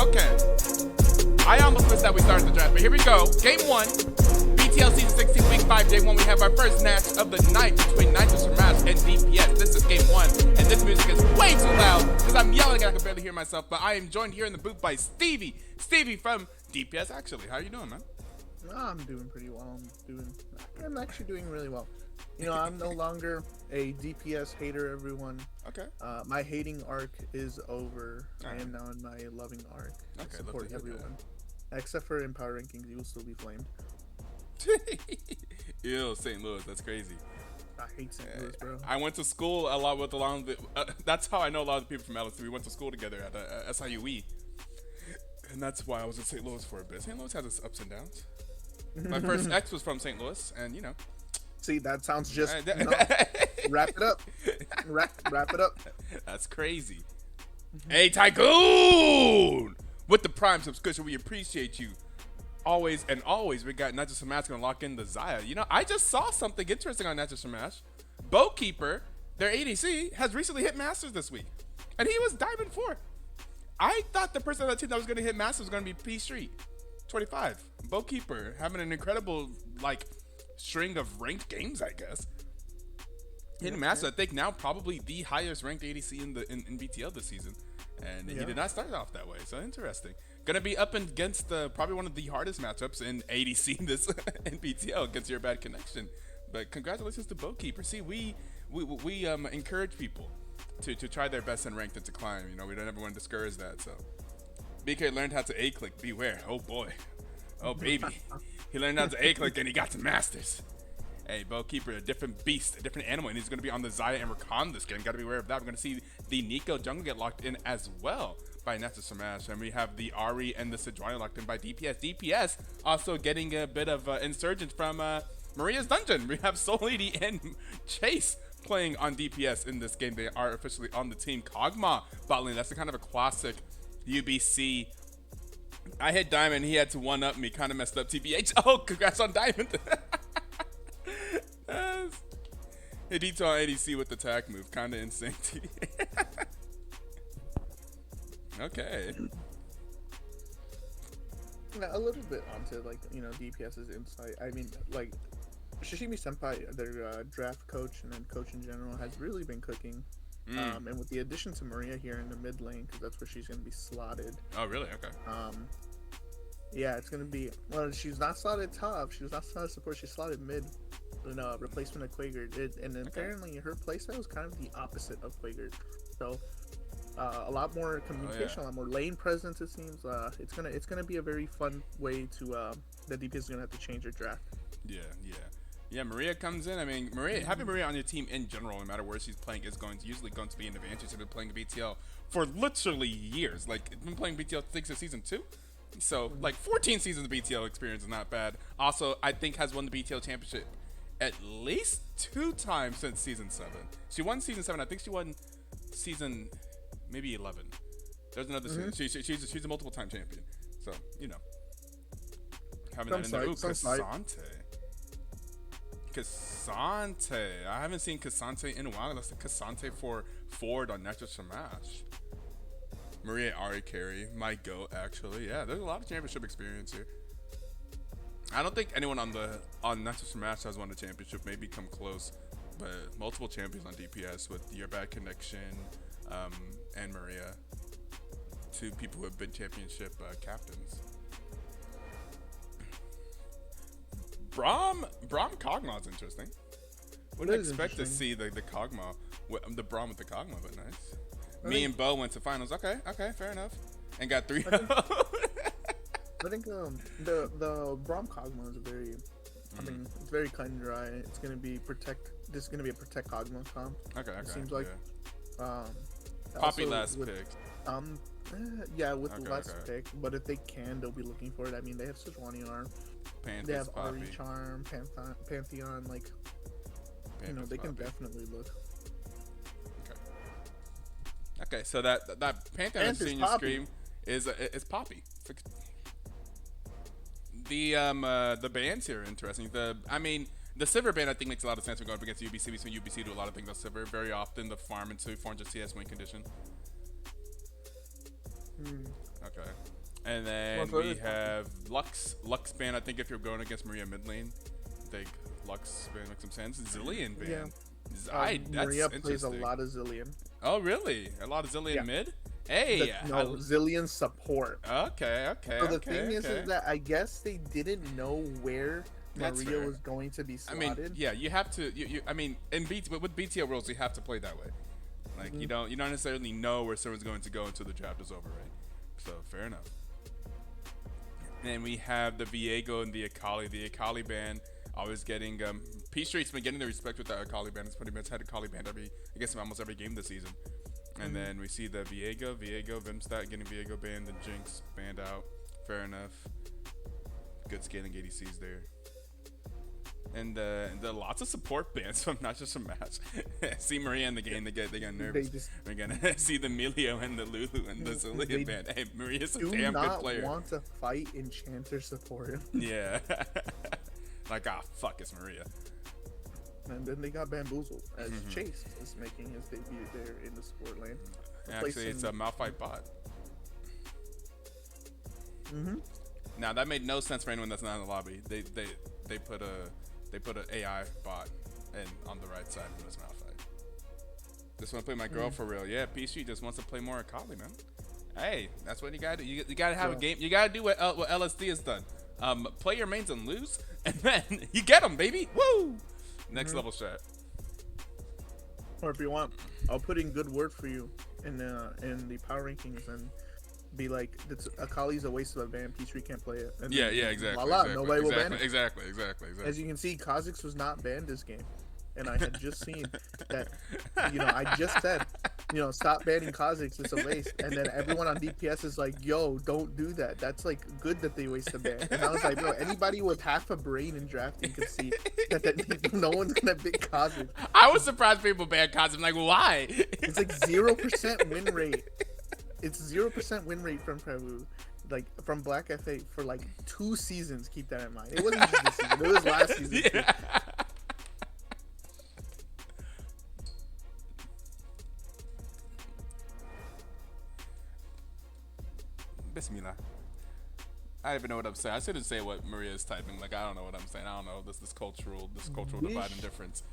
Okay. I almost missed that we started the draft, but here we go. Game 1. BTL Season 16, Week 5, Day 1. We have our first match of the night between Shamash and DPS. This is Game 1, and this music is way too loud because I'm yelling and I can barely hear myself, but I am joined here in the booth by Stevie. Stevie from DPS, actually. How you doing, man? I'm doing pretty well. I'm actually doing really well. You know, I'm no longer a DPS hater, everyone. Okay. My hating arc is over. All I am right. now in my loving arc. Okay, I support love to hear everyone. Except for in power rankings, you will still be flamed. Ew, St. Louis, that's crazy. I hate St. Louis, bro. I went to school a lot with a lot of the, that's how I know a lot of the people from LSU. We went to school together at SIUE. And that's why I was in St. Louis for a bit. St. Louis has its ups and downs. My first ex was from St. Louis, and you know. See, that sounds just... no. Wrap it up. Wrap it up. That's crazy. Hey, Tycoon! With the Prime subscription, we appreciate you. Always and always, we got Not Just Shamash gonna lock in the Zaya. You know, I just saw something interesting on Not Just Shamash. Bowkeeper, their ADC, has recently hit Masters this week. And he was Diamond 4. I thought the person on that team that was gonna hit Masters was gonna be P Street 25. Bowkeeper having an incredible, like, string of ranked games, I guess. Hitting Master, I think now probably the highest ranked ADC in BTL this season, and he did not start off that way. So interesting. Gonna be up against probably one of the hardest matchups in ADC in BTL against Your Bad Connection. But congratulations to Bowkeeper. See, we encourage people to try their best in ranked and to climb. You know, we don't ever want to discourage that. So BK learned how to A click. Beware. Oh boy. Oh baby. He learned how to A-click and he got to Masters. Hey, Bowkeeper, a different beast, a different animal, and he's going to be on the Zaya and Rakan this game. Got to be aware of that. We're going to see the Nico jungle get locked in as well by Not Just Shamash, and we have the Ari and the Sejuani locked in by DPS. DPS also getting a bit of insurgence from Maria's Dungeon. We have Soul Lady and Chase playing on DPS in this game. They are officially on the team. Kog'Maw bot lane. That's the kind of a classic UBC. I hit Diamond. He had to one-up me. Kind of messed up TBH. Oh, congrats on Diamond. Hit Etoe on ADC with the tag move. Kind of insane. Okay. Now, a little bit onto, like, you know, DPS's insight. I mean, like, Shishimi Senpai, their draft coach and then coach in general, has really been cooking. And with the addition to Maria here in the mid lane, because that's where she's going to be slotted. Oh, really? Okay. Yeah, it's going to be... Well, she's not slotted top. She was not slotted support. She's slotted mid in replacement of Quaker. And apparently her playstyle is kind of the opposite of Quaker. So, a lot more communication, a lot more lane presence, it seems. It's gonna be a very fun way to... that DPS is going to have to change her draft. Yeah, Maria comes in. I mean, having Maria on your team in general, no matter where she's playing, is usually going to be an advantage. She's been playing BTL for literally years. Like, it's been playing BTL since season 2. So, like, 14 seasons of BTL experience is not bad. Also, I think has won the BTL championship at least 2 times since season 7. She won season 7. I think she won season maybe 11. There's another season. She's a multiple time champion. So, you know. Having that in there. Ooh, Cassante. I haven't seen Cassante in a while. That's the Cassante for Ford on Not Just Shamash. Maria Ari carry. My goat, actually. Yeah, there's a lot of championship experience here. I don't think anyone on Not Just Shamash has won a championship. Maybe come close. But multiple champions on DPS with Your Bad Connection and Maria. 2 people who have been championship captains. Braum Kog'Maw is interesting. Wouldn't expect to see the Kog'Maw, the Braum with the Kog'Maw, but nice. Me and Bo went to finals. Okay, fair enough. And got 3. I think the Braum Kog'Maw is very, I mean, it's very cut and dry. It's gonna be This is gonna be a protect Kog'Maw comp. Okay. It seems like. Yeah. Poppy last pick. Yeah, with the last pick. But if they can, they'll be looking for it. I mean, they have Sejuani Arm. They have Ari Charm, Pantheon. Like, you know, they can definitely look. Okay, so that Pantheon I've seen you scream is Poppy. The bands here are interesting. The Sivir band I think makes a lot of sense when going up against UBC. We've seen UBC do a lot of things on Sivir very often. The farm into 400 CS win condition. Okay. And then Well, we have Lux ban. I think if you're going against Maria mid lane, I think Lux ban makes some sense. Zillion ban. Yeah. That's Maria plays a interesting. lot of Zillion. Oh, really? A lot of Zillion Yeah. mid? Hey. No, Zillion support. Okay. So the thing is that I guess they didn't know where That's Maria fair. was going to be I mean, slotted. yeah, you have to. I mean, with BTL rules, you have to play that way. Like you don't necessarily know where someone's going to go until the draft is over, right? So fair enough. And we have the Viego and the Akali. The Akali ban always getting P Street's been getting the respect with the Akali ban. It's pretty much had Akali banned almost every game this season. And then we see the Viego, Vimstat getting Viego banned, the Jinx banned out. Fair enough. Good scaling ADCs there. And the lots of support bans from not just from Match. See Maria in the game, they get nervous. We're gonna see the Milio and the Lulu and the Zillion ban. Hey, Maria's a damn good player. Do not want to fight Enchanter support. Yeah. Like, fuck, it's Maria. And then they got bamboozled as Chase is making his debut there in the support lane. Actually, it's a Malphite bot. Now that made no sense for anyone that's not in the lobby. They put an AI bot on the right side from this Malphite. Just want to play my girl for real. Yeah, PC just wants to play more Akali, man. Hey, that's what you gotta do. You gotta have a game. You gotta do what LSD has done. Play your mains and lose, and then you get them, baby. Woo! Next level strat. Or if you want, I'll put in good word for you in the power rankings and be like, Akali's a waste of a ban. P3 can't play it. And Yeah, exactly. Nobody will ban it. Exactly. As you can see, Kha'Zix was not banned this game. And I had just seen that, I just said, stop banning Kha'Zix, it's a waste. And then everyone on DPS is like, yo, don't do that. That's like good that they waste a ban. And I was like, bro, anybody with half a brain in drafting could see that no one's gonna pick Kha'Zix. I was surprised people banned Kha'Zix. I'm like, why? It's like 0% win rate. It's 0% win rate from Prevu. Like from Black FA for like 2 seasons. Keep that in mind. It wasn't just this season. It was last season. Yeah. Too. Bismillah. I don't even know what I'm saying. I shouldn't say what Maria is typing. Like, I don't know what I'm saying. I don't know this cultural divide and difference.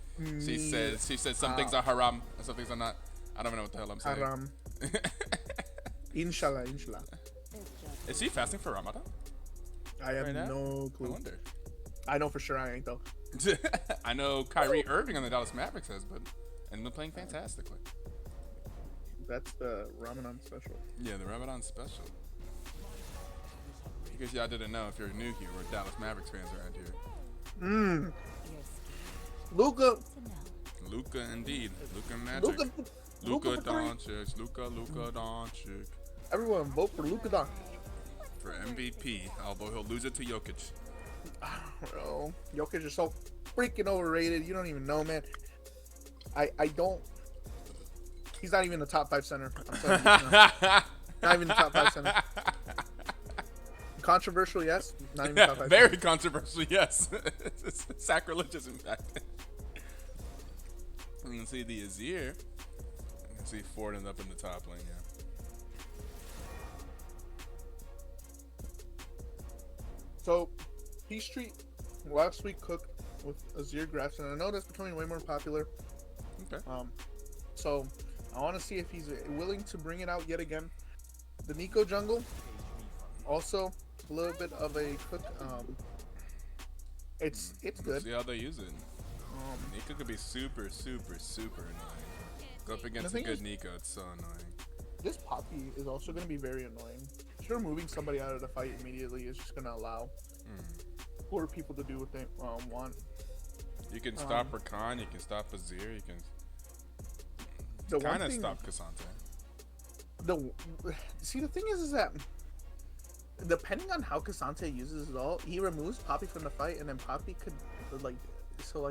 She said some things are haram and some things are not. I don't even know what the hell I'm saying. Haram. Inshallah. Is she fasting for Ramadan? I have Right now? no I clue. wonder. I know for sure I ain't though. I know Kyrie Irving on the Dallas Mavericks has been playing fantastically. That's the Ramadan special. Yeah, the Ramadan special. Because y'all didn't know, if you're new here, we're Dallas Mavericks fans around here. Luka indeed. Luka Magic. Luka Doncic. Luka Doncic. Everyone vote for Luka Doncic. For MVP, although he'll lose it to Jokic. Bro, Jokic is so freaking overrated. You don't even know, man. I don't. He's not even the top 5 center. I'm telling you, not even the top 5 center. Controversial, yes. Not even top 5 Very center. controversial, yes. It's sacrilegious, in fact. You can see the Azir. You can see Ford end up in the top lane, yeah. So, P Street last week cooked with Azir Grass, and I know that's becoming way more popular. Okay. So I want to see if he's willing to bring it out yet again. The Nico jungle, also a little bit of a cook. It's good. See how they use it. Nico could be super annoying. Go up against a good Nico, it's so annoying. This Poppy is also going to be very annoying. Sure, moving somebody out of the fight immediately is just going to allow poor people to do what they want. You can stop Rakan, you can stop Azir, you can kind of stop Cassandra. See, the thing is that depending on how Cassandra uses it all, he removes Poppy from the fight, and then Poppy could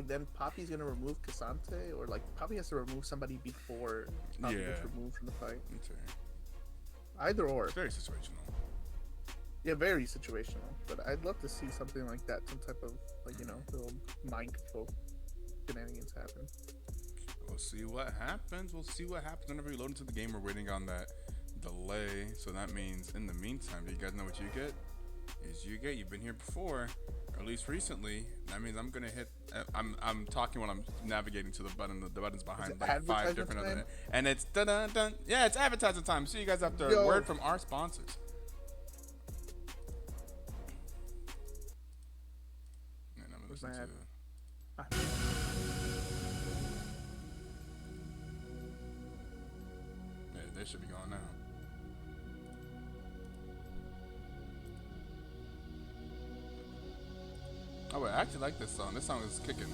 then Poppy's gonna remove Cassandra, or like Poppy has to remove somebody before Poppy gets removed from the fight. Okay. Either or. It's very situational. Yeah, very situational. But I'd love to see something like that, some type of little mind control shenanigans happen. We'll see what happens. Whenever we load into the game, we're waiting on that delay. So that means in the meantime, do you guys know what you get? Is you get. You've been here before, or at least recently. That means I'm gonna hit. I'm talking when I'm navigating to the button. The button's Is behind it like five advertisement different time? other. And it's dun dun dun. Yeah, it's advertising time. See you guys after a Yo. word from our sponsors. And I'm gonna listen my to. ad? Ah. Yeah, they should be going now. Oh wait, I actually like this song. This song is kicking.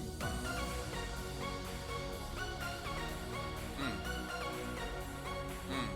Mm. Mm.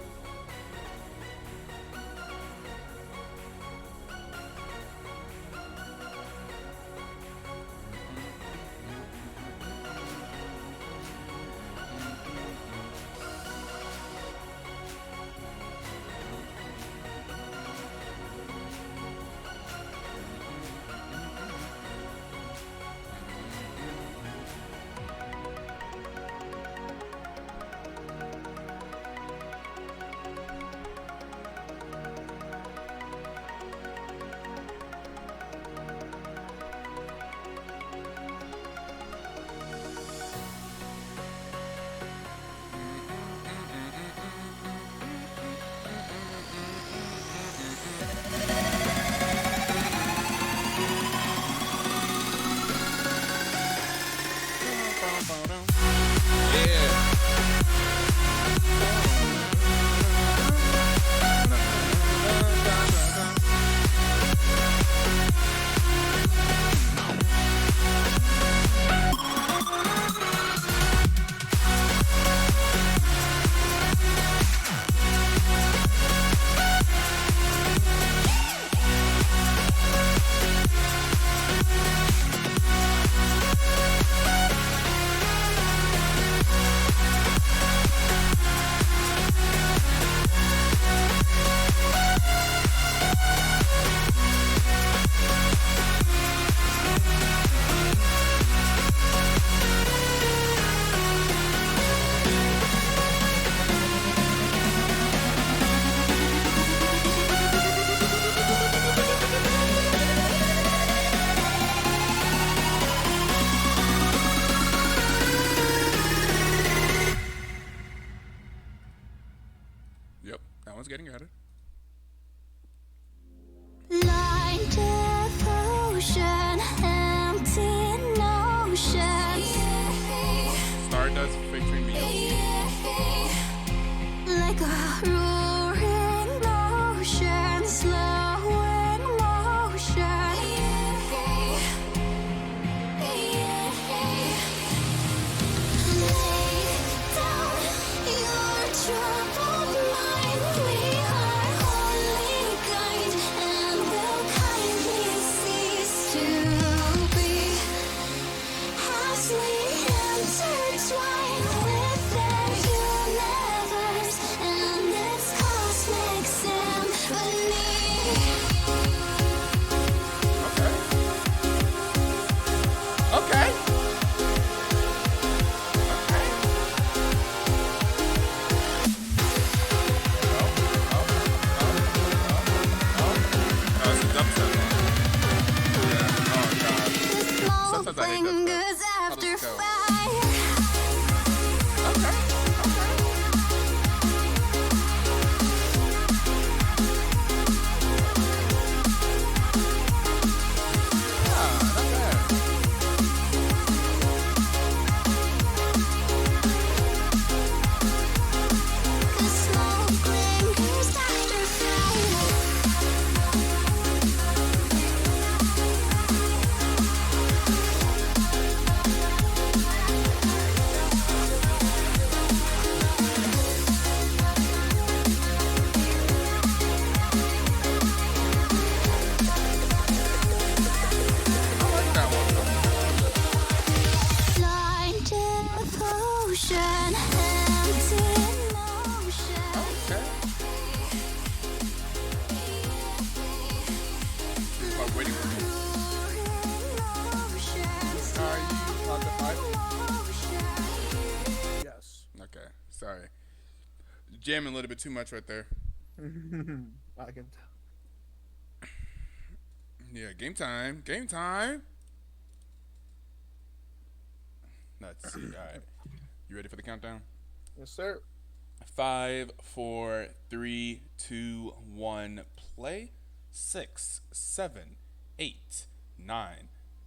Yep, that one's getting added. Blind devotion, empty notion. Stardust featuring me. Like a roaring ocean, slow in motion. Lay down your troubled mind. We are only kind and will kindly cease to be as we intertwine with their universe and its cosmic symphony. Okay. Oh, it's a dubstep. Yeah. Oh god. The small Sometimes I hate dubstep. fingers How after does it go? fire. The smoke lingers after fire. Blind devotion, empty notion. I'm waiting for me. Are you on the five? Yes. Okay, sorry. Jamming a little bit too much right there. I can tell. Yeah, game time. Game time. Let's see. All right. You ready for the countdown? Yes, sir. Five, four, three, two, one. Play. 6, 7, 8, 9,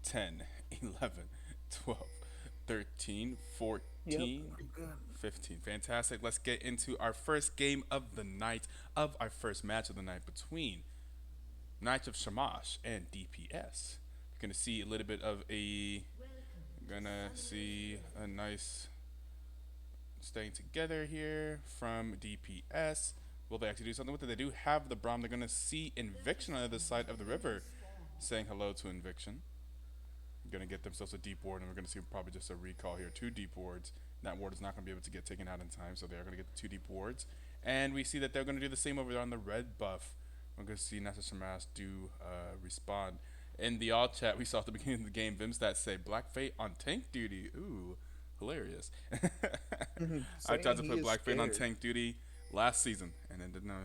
10, 11, 12, 13, Yep. 14, I'm good. 15. Fantastic. Let's get into our first game of the night, of our first match of the night between Knights of Shamash and DPS. You're going to see a little bit of a. Gonna see a nice staying together here from DPS. Will they actually do something with it? They do have the Braum. They're going to see Inviction on the other side of the river saying hello to Inviction. Going to get themselves a deep ward, and we're going to see probably just a recall here. 2 deep wards. That ward is not going to be able to get taken out in time, so they are going to get the 2 deep wards. And we see that they're going to do the same over there on the red buff. We're going to see Nasa Shamash do respond. In the all chat, we saw at the beginning of the game, Vimstat say, Black Fate on tank duty. Ooh, hilarious. I tried to Saying he put is Black Fate on scared. tank duty last season, and then didn't know.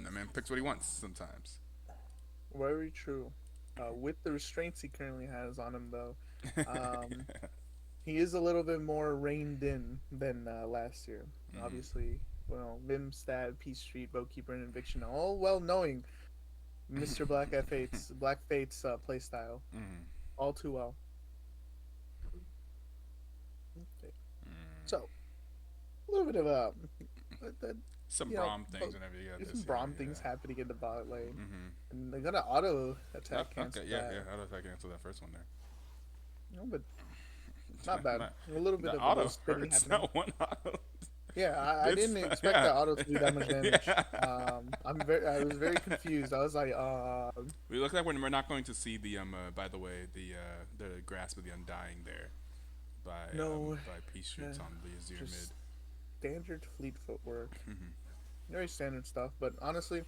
The man picks what he wants sometimes. Very true. With the restraints he currently has on him, though, um, he is a little bit more reined in than last year. Obviously, well, Vimstad, Peace Street, Boatkeeper, and Eviction, all well knowing Mr. Black Fate's playstyle, all too well. Okay. So, a little bit of Some you know, Braum things and everything. Yeah, there's this some year, Braum yeah. things happening in the bot lane, and they got an auto attack cancel. Okay, yeah. How did I cancel that first one there? No, but not bad. A little bit The of a auto little spinning hurts. happening. That one auto. Yeah, I It's- didn't expect yeah. the auto to do that much damage. Yeah. I was very confused. I was like, We look like we're not going to see the by the way the grasp of the undying there by No, by Peace Streets on the Azir mid. just standard fleet footwork. Very standard stuff, but honestly,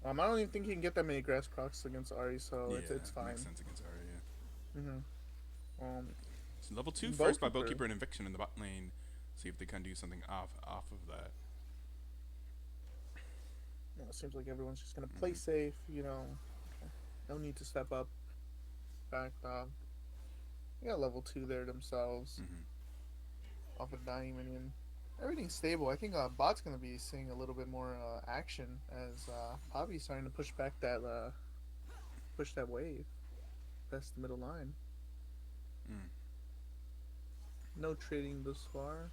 I don't even think he can get that many grass procs against Ari, so it's fine. Makes sense against Arya. Um, So level 2 first by Boatkeeper. Boatkeeper and Eviction in the bot lane. See if they can do something off of that. it seems like everyone's just gonna play safe. No need to step up. In fact, they got level 2 there themselves. Off a dying minion. Everything's stable. I think bot's gonna be seeing a little bit more action as Hobby's starting to push back that wave. That's the middle line. No trading thus far.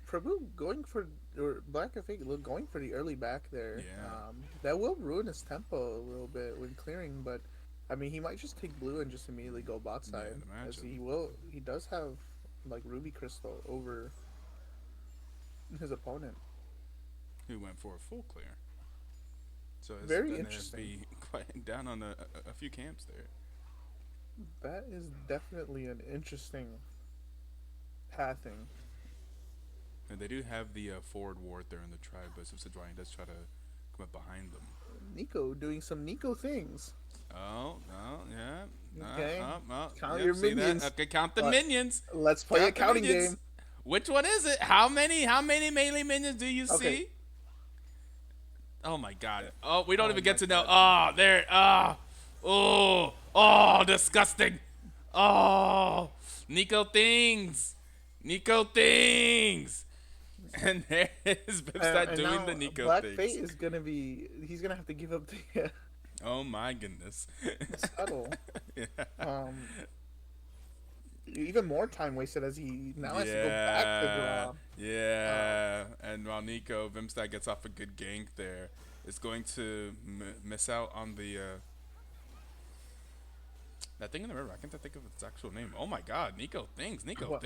Prabhu going for or Black Fate going for the early back there. Yeah. That will ruin his tempo a little bit when clearing, but I mean he might just take blue and just immediately go bot side. I'd As imagine. he does have like Ruby Crystal over his opponent. Who went for a full clear. So it's Very gonna interesting. be quite down on a few camps there. That is definitely an interesting pathing. And they do have the forward ward there in the tribe, but Sejuani does try to come up behind them. Nico doing some Nico things. Oh, no, yeah. Okay. Count Yep, your see that? minions. Okay, count the But- minions. Let's play a Count the counting minions. game. Which one is it? How many melee minions do you Okay. see? Oh my god. Oh, we don't even my get to know. God. Oh, there. Oh, disgusting. Oh, Nico things. Nico things. And there is Bipstat And doing now the Nico Black things. Fate is gonna be. He's gonna have to give up the Oh my goodness. scuttle. Yeah. Even more time wasted as he now has to go back to draw. Yeah. And while Nico Vimstad gets off a good gank there, is going to miss out on the that thing in the river. I can't think of its actual name. Oh my god, Nico things. What?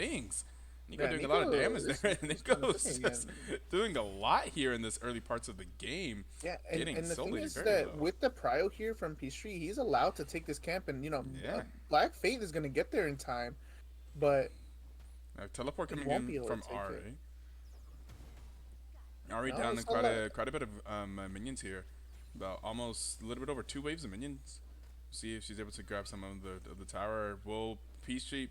Nico Yeah, doing a lot of Nico damage is- there. is Nico's doing just doing a lot here in this early parts of the game. Yeah, Getting and the thing solely is very that low. with the prio here from Peachtree, he's allowed to take this camp, and Yeah. Black Fate is gonna get there in time, but Teleport It coming won't be in able from to take Ari. it. Ari No, down it's to not quite a bit of minions here. About almost a little bit over 2 waves of minions. See if she's able to grab some of the tower. Will Peachtree,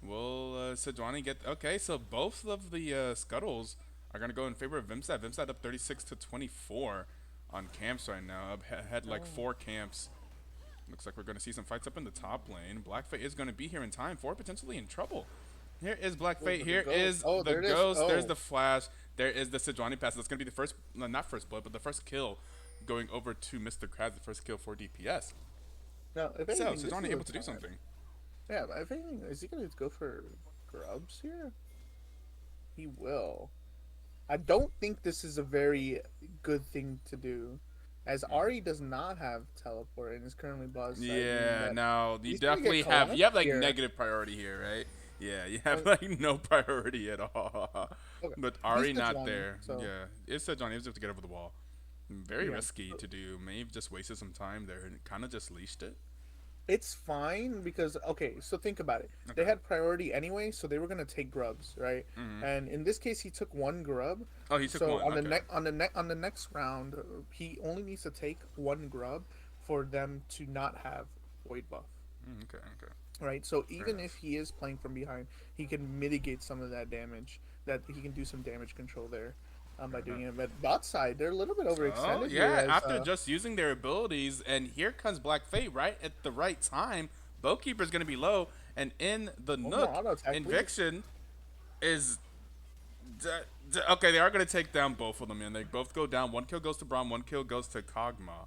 will Sejuani get? Okay, so both of the scuttles are gonna go in favor of Vimsat. Vimsat up 36-24 on camps right now. Up ahead like 4 camps. Looks like we're gonna see some fights up in the top lane. Black Fate is gonna be here in time for potentially in trouble. Here is Black Fate. Here is the Ghost. There's the Flash. There is the Sejuani pass. That's gonna be the first, not first blood, but the first kill going over to Mr. Krabs. The first kill for DPS. No, if So anything, Sejuani able to do something. Yeah, but if anything, is he gonna go for grubs here? He will. I don't think this is a very good thing to do, as Ari does not have teleport and is currently boss. Yeah, no, you he's gonna definitely get have. You have like here. negative priority here, right? Yeah, you have like no priority at all. Okay. But Ari He's not Sejuani, there. so- Yeah, it's Sejuani. He was able to get over the wall. Very Yeah. risky to do. May have just wasted some time there and kind of just leashed it. It's fine because okay, so think about it. They had priority anyway, so they were gonna take grubs, right? And in this case, he took 1 grub. Oh, he took so one. on Okay. on the next round, he only needs to take 1 grub for them to not have void buff. Okay. Right, so even if he is playing from behind, he can mitigate some of that damage. That he can do some damage control there by doing it. But bot side, they're a little bit overextended. Oh, here yeah, as, after just using their abilities, and here comes Black Fate right at the right time. Bowkeeper's going to be low, and in the Nook, auto attack, please. Inviction is... okay, they are going to take down both of them, and they both go down. 1 kill goes to Braum, 1 kill goes to Kog'Maw.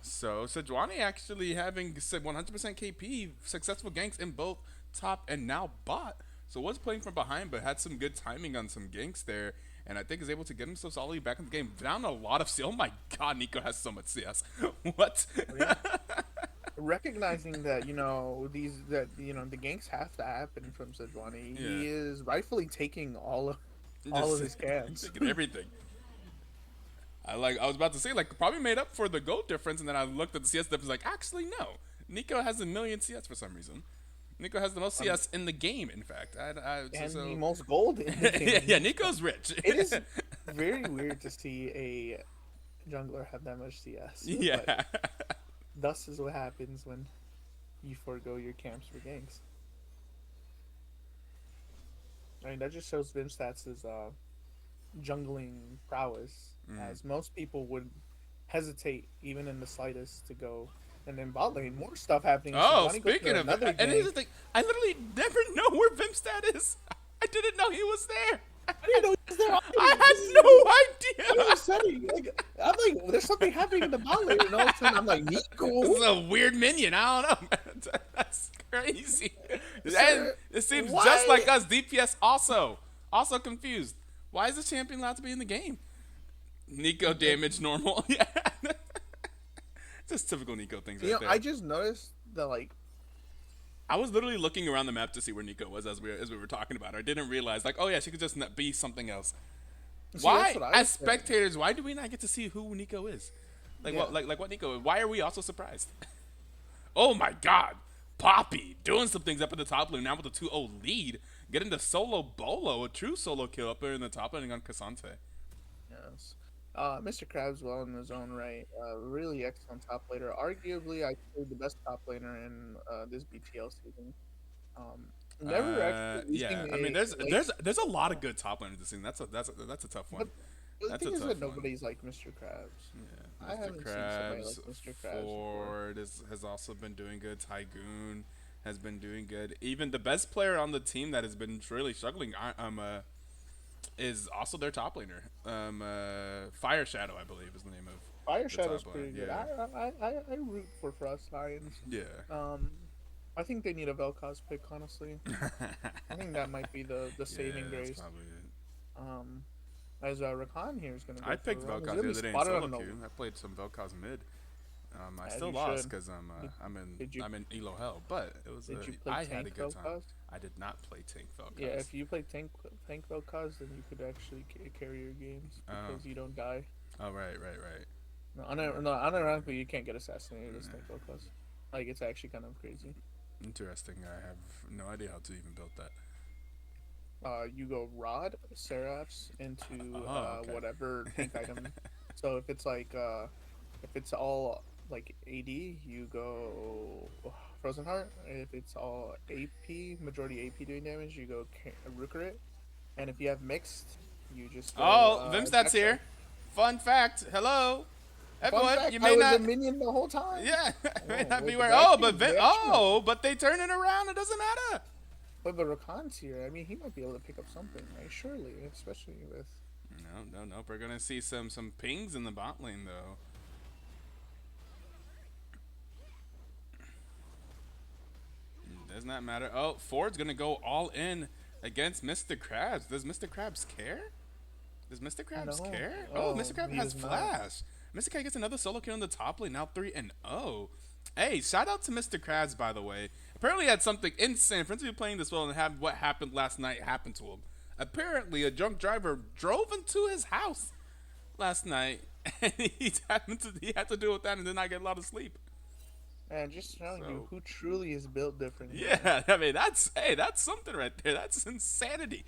So, Sejuani actually having 100% KP, successful ganks in both top and now bot. So, was playing from behind, but had some good timing on some ganks there. And I think is able to get himself solidly back in the game. Down a lot of CS. Oh my god, Nico has so much CS. What? Recognizing that the ganks have to happen from Sejuani. Yeah. He is rightfully taking all of his camps. Taking everything. I was about to say, probably made up for the gold difference, and then I looked at the CS difference, actually, no. Nico has 1 million CS for some reason. Nico has the most CS in the game, in fact. And the most gold in the game. yeah, Nico's rich. It is very weird to see a jungler have that much CS. Yeah. But thus is what happens when you forego your camps for ganks. I mean, that just shows Vimstat's jungling prowess, as most people would hesitate, even in the slightest, to go. And then bot lane, more stuff happening. Oh, Sejuani goes speaking for of another that, and gank. here's the thing, I literally never know where Vimstat is. I didn't know he was there. I didn't know he was there. I had no idea. Upsetting. I'm like, there's something happening in the bot lane, and all of a sudden I'm like, This Nico. is a weird minion. I don't know, man. That's crazy. And it seems why- just like us. DPS also confused. Why is the champion allowed to be in the game? Nico damage normal. Yeah. Just typical Nico things right there. I just noticed that I was literally looking around the map to see where Nico was as we were talking about her. I didn't realize, oh yeah, she could just be something else. See, Why, that's what I was as saying. spectators, why do we not get to see who Nico is? What Nico is? Why are we also surprised? Oh my God, Poppy doing some things up in the top lane now with a 2-0 lead, getting the solo bolo, a true solo kill up there in the top lane on Cassante. Yes. Mr. Krabs, well in his own right, really excellent top laner. Arguably, I say the best top laner in this BTL season. Never actually. Yeah, I mean, there's a lot of good top laners this season. That's a tough one. But the That's thing a is tough that one. nobody's like Mr. Krabs. Yeah, I haven't seen somebody like Mr. Krabs before. Ford has also been doing good. Tygoon has been doing good. Even the best player on the team that has been really struggling is also their top laner. Fire Shadow, I believe, is the name of Fire the Shadow's top pretty lane. good. Yeah. I root for Frost Lions. Yeah. I think they need a Vel'Koz pick, honestly. I think that might be the saving yeah, that's grace. probably it. As Rakan here is going to go I picked for a run. Vel'Koz He's the other day in spotted solo on the- queue. I played some Vel'Koz mid. I As still you lost should. because I'm in Elo hell, but it was Did you play I had a tank good time. Vel'Koz? I did not play tank Vel'Koz. Yeah, if you play tank Vel'Koz, then you could actually carry your games because you don't die. Oh right. No, unironically, you can't get assassinated as tank Vel'Koz. Like, it's actually kind of crazy. Interesting. I have no idea how to even build that. You go Rod, Seraphs into okay. whatever tank item. So if it's if it's all like AD, you go Frozen Heart. If it's all AP, majority AP doing damage, you go Rookerit. And if you have mixed, You just go, Oh, Vimstat's Jackson. here. Fun fact. Hello. Fun Everyone, fact, you I may was not. a minion the whole time. Yeah, may not be wait, aware. but Oh, actually- but they actually- but they turn it around. It doesn't matter. But Rakan's here. I mean, he might be able to pick up something, right? Surely, especially with. No. We're gonna see some pings in the bot lane though. Does not matter. Oh, Ford's gonna go all in against Mr. Krabs. Does Mr. Krabs care? Does Mr. Krabs No. care? Oh, Mr. Krabs he has does not. flash. Mr. Krabs gets another solo kill in the top lane. Now 3-0. Hey, shout out to Mr. Krabs, by the way. Apparently he had something insane. For him to be playing this well and have what happened last night happen to him. Apparently a drunk driver drove into his house last night. And he had to deal with that and did not get a lot of sleep. Man, just showing So- you who truly is built different. Yeah, I mean that's something right there. That's insanity.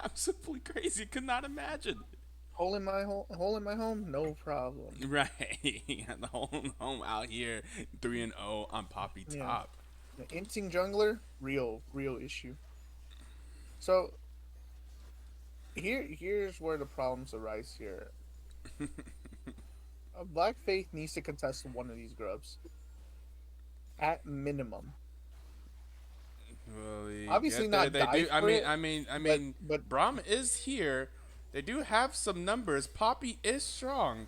Absolutely crazy. Could not imagine. Hole in my home, no problem. Right. The whole home out here 3-0 on Poppy Yeah. top. The inting jungler, real issue. So here's where the problems arise here. Black Faith needs to contest one of these grubs. At minimum. Well, we Obviously get not there. die They do. for I it, mean, but- Braum is here. They do have some numbers. Poppy is strong.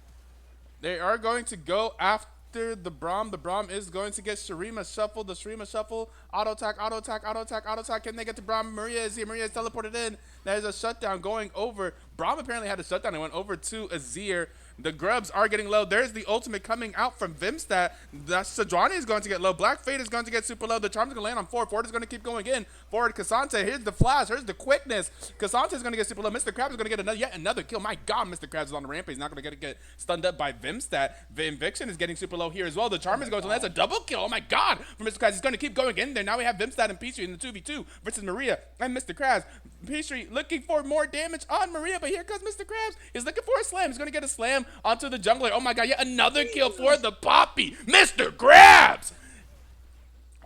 They are going to go after the Braum. The Braum is going to get Shurima shuffled. The Shurima shuffle. Auto attack, auto attack, auto attack, auto attack. Can they get to Braum? Maria is here. Maria is teleported in. There's a shutdown going over. Braum apparently had a shutdown. It went over to Azir. The grubs are getting low. There's the ultimate coming out from Vimstat. The Sejuani is going to get low. Black Fate is going to get super low. The Charm is going to land on Ford. Ford is going to keep going in. Forward, Cassante. Here's the flash. Here's the quickness. Cassante is going to get super low. Mr. Krabs is going to get yet another kill. My God, Mr. Krabs is on the rampage. He's not going to get stunned up by Vimstat. Vixen is getting super low here as well. The Charm is going to land. That's a double kill. Oh my God. For Mr. Krabs. He's going to keep going in there. Now we have Vimstat and Petrie in the 2v2 versus Maria and Mr. Krabs. Petrie looking for more damage on Maria, but here comes Mr. Krabs. He's looking for a slam. He's going to get a slam onto the jungler. Oh my God, yet another kill for the Poppy. Mr. Krabs!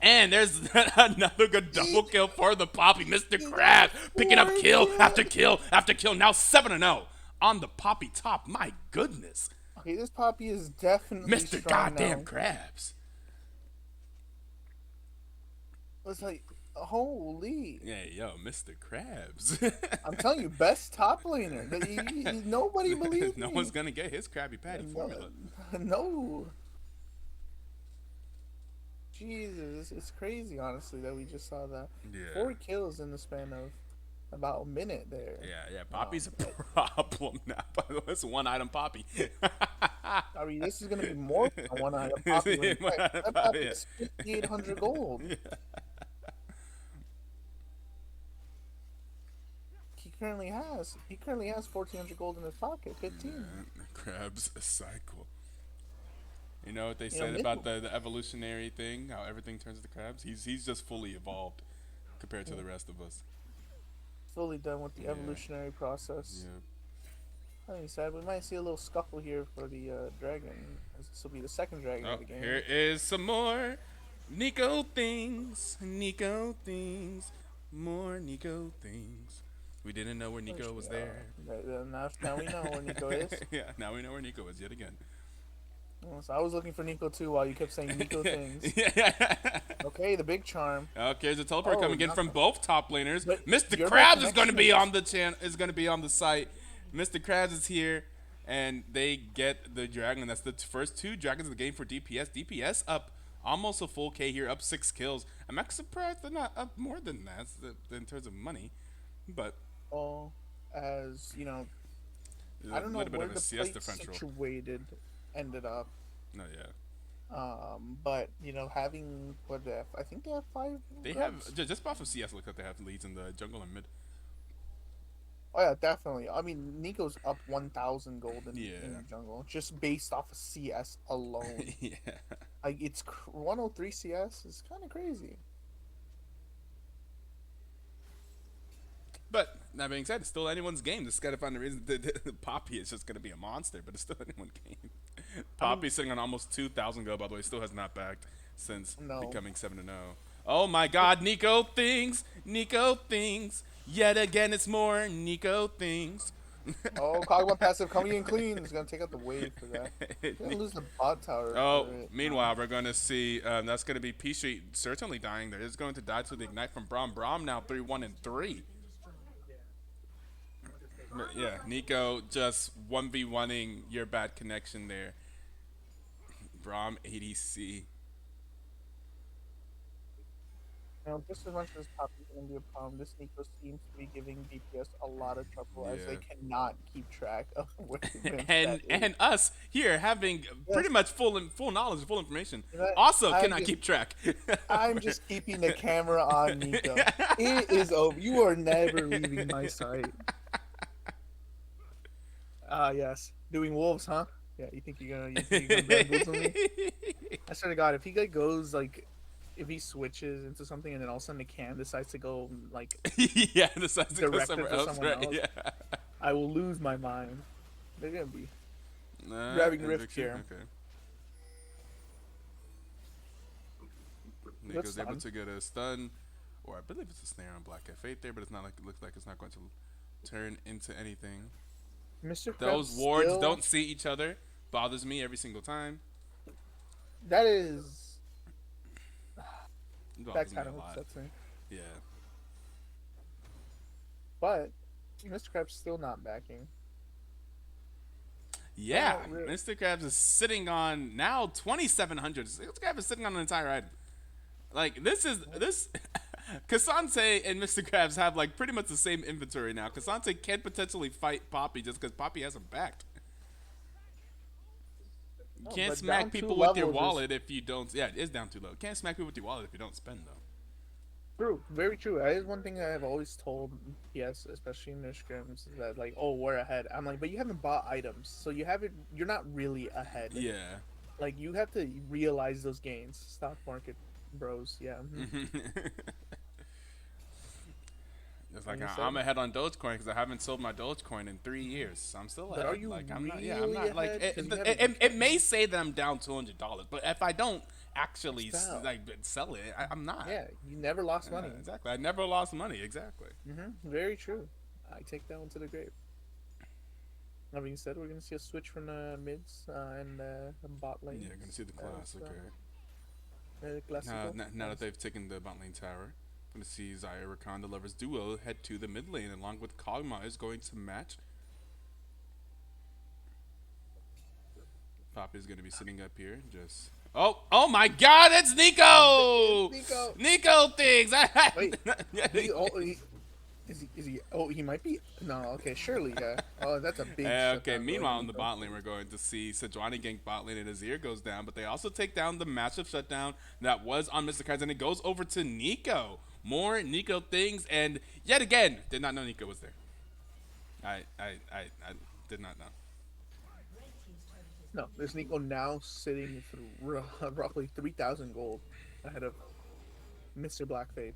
And there's another good double kill for the Poppy. Mr. Krabs picking up kill after kill after kill. Now 7-0 on the Poppy top. My goodness. Okay, this Poppy is definitely Mr. strong Goddamn now. Krabs. It's like, holy. Yeah, yo, Mr. Krabs. I'm telling you, best top laner. Nobody believes No me. one's going to get his Krabby Patty formula. No. Jesus, it's crazy, honestly, that we just saw that. Yeah. 4 kills in the span of about a minute there. Yeah, Poppy's a problem now. By the way, it's one item Poppy. I mean, this is going to be more than one item Poppy. Yeah, one item That Poppy, Poppy yeah. is 5,800 gold. He currently has 1,400 gold in his pocket. 15. Krabs a cycle. You know what they know, said Mitchell- about the evolutionary thing? How everything turns to crabs? He's just fully evolved compared to the rest of us. Fully done with the evolutionary process. Yeah. I think sad. We might see a little scuffle here for the dragon. This will be the second dragon Oh, of the game. here is some more Nico things. Nico things. More Nico things. We didn't know where Nico was there. Now we know where Nico is. Yeah, now we know where Nico is yet again. Well, so I was looking for Nico too while you kept saying Nico things. Yeah. Okay, the big charm. Okay, there's a teleport Oh, coming in from nothing. both top laners. But Mr. your Krabs is going to connection be is- on the is going to be on the site. Mr. Krabs is here, and they get the dragon. That's the first 2 dragons of the game for DPS. DPS up almost a full K here, up 6 kills. I'm actually surprised they're not up more than that in terms of money, but Oh, as you know, there's I don't a know little bit where of a the CS plate differential. situated ended up. No, yeah. But you know, having I think they have 5. They grubs? have just off of CS. Look like they have leads in the jungle and mid. Oh yeah, definitely. I mean, Nico's up 1,000 gold in Yeah. the jungle just based off of CS alone. Yeah. Like it's 103 CS is kind of crazy. But that being said, it's still anyone's game. Just gotta find a reason. The Poppy is just gonna be a monster, but it's still anyone's game. Poppy's sitting on almost 2,000 gold. By the way, still has not backed since No. becoming 7-0. Oh my God, Nico things, Nico things. Yet again, it's more Nico things. Oh, Kog'Maw passive coming in clean. He's gonna take out the wave for that. He's gonna lose the bot tower. Oh, for it. meanwhile, we're going to see that's going to be P Street certainly dying there. It's going to die to the ignite from Braum. Braum now 3-1-3. Yeah, Nico just 1v1ing your bad connection there. Braum ADC. Just as much as Poppy's going to be a problem, this Nico seems to be giving DPS a lot of trouble as they Yeah. cannot keep track of where the and us here having pretty much full knowledge, full information, also I'm cannot just- keep track. I'm just keeping the camera on Nico. It is over. You are never leaving my sight. Yes. Doing wolves, huh? Yeah, you think you're gonna bamboozle me? I swear to God, if he goes like, if he switches into something and then all of a sudden the cam decides to go like, Yeah, decides to go Directed somewhere to else, someone right? else. Yeah. I will lose my mind. They're gonna be. Nah, Grabbing and Rift Victor, here. Okay. Good Nico's able stun. to get a stun, or I believe it's a snare on Black F8 there, but it's not like it looks like it's not going to turn into anything. Mr. Those Krebs wards still- don't see each other. Bothers me every single time. That is. It That bothers me kind a of lot. upsets me. Yeah. But Mr. Krebs still not backing. Yeah, Oh, really? Mr. Krabs is sitting on now 2,700. Mr. Krabs is sitting on an entire item. Like this. Cassante and Mr. Krabs have like pretty much the same inventory now. Cassante can potentially fight Poppy just because Poppy has him backed. You No, can't but smack down people two with your levels is- wallet if you don't. Yeah, it is down too low. Can't smack people with your wallet if you don't spend though. True, very true. That is one thing that I've always told PS, especially in their scrims, is that like, oh, we're ahead. I'm like, but you haven't bought items, so you haven't. You're not really ahead. Yeah. Like you have to realize those gains. Stock market, bros. Yeah. It's like Like you I'm said. ahead on Dogecoin because I haven't sold my Dogecoin in 3 years. So I'm still But ahead. are you like I'm not. really Yeah, I'm not. Like ahead? 'Cause you it, haven't it may say that I'm down $200, but if I don't actually Sell. sell it, I'm not. Yeah, you never lost Yeah, money. exactly. I never lost money. Exactly. Very true. I take that one to the grave. That being said, we're gonna see a switch from the mids and bot lane. Yeah, gonna see the class. Okay. Classical. Now that they've taken the bot lane tower, gonna see Zyra Rakan, the lovers duo, head to the mid lane along with Kog'Maw is going to match. Poppy's gonna be sitting up here, just. Oh my God! It's Nico. Nico. Nico things. Wait, Yeah, Is he? Oh, he might be. No, okay, surely, yeah. Oh, that's a big. okay, shutdown meanwhile goal, in the Nico. bot lane, we're going to see Sejuani gank bot lane and Azir goes down, but they also take down the massive shutdown that was on Mr. Kai's, and it goes over to Nico. More Nico things, and yet again, did not know Nico was there. I did not know. No, there's Nico now sitting for roughly 3,000 gold ahead of Mr. Blackfade,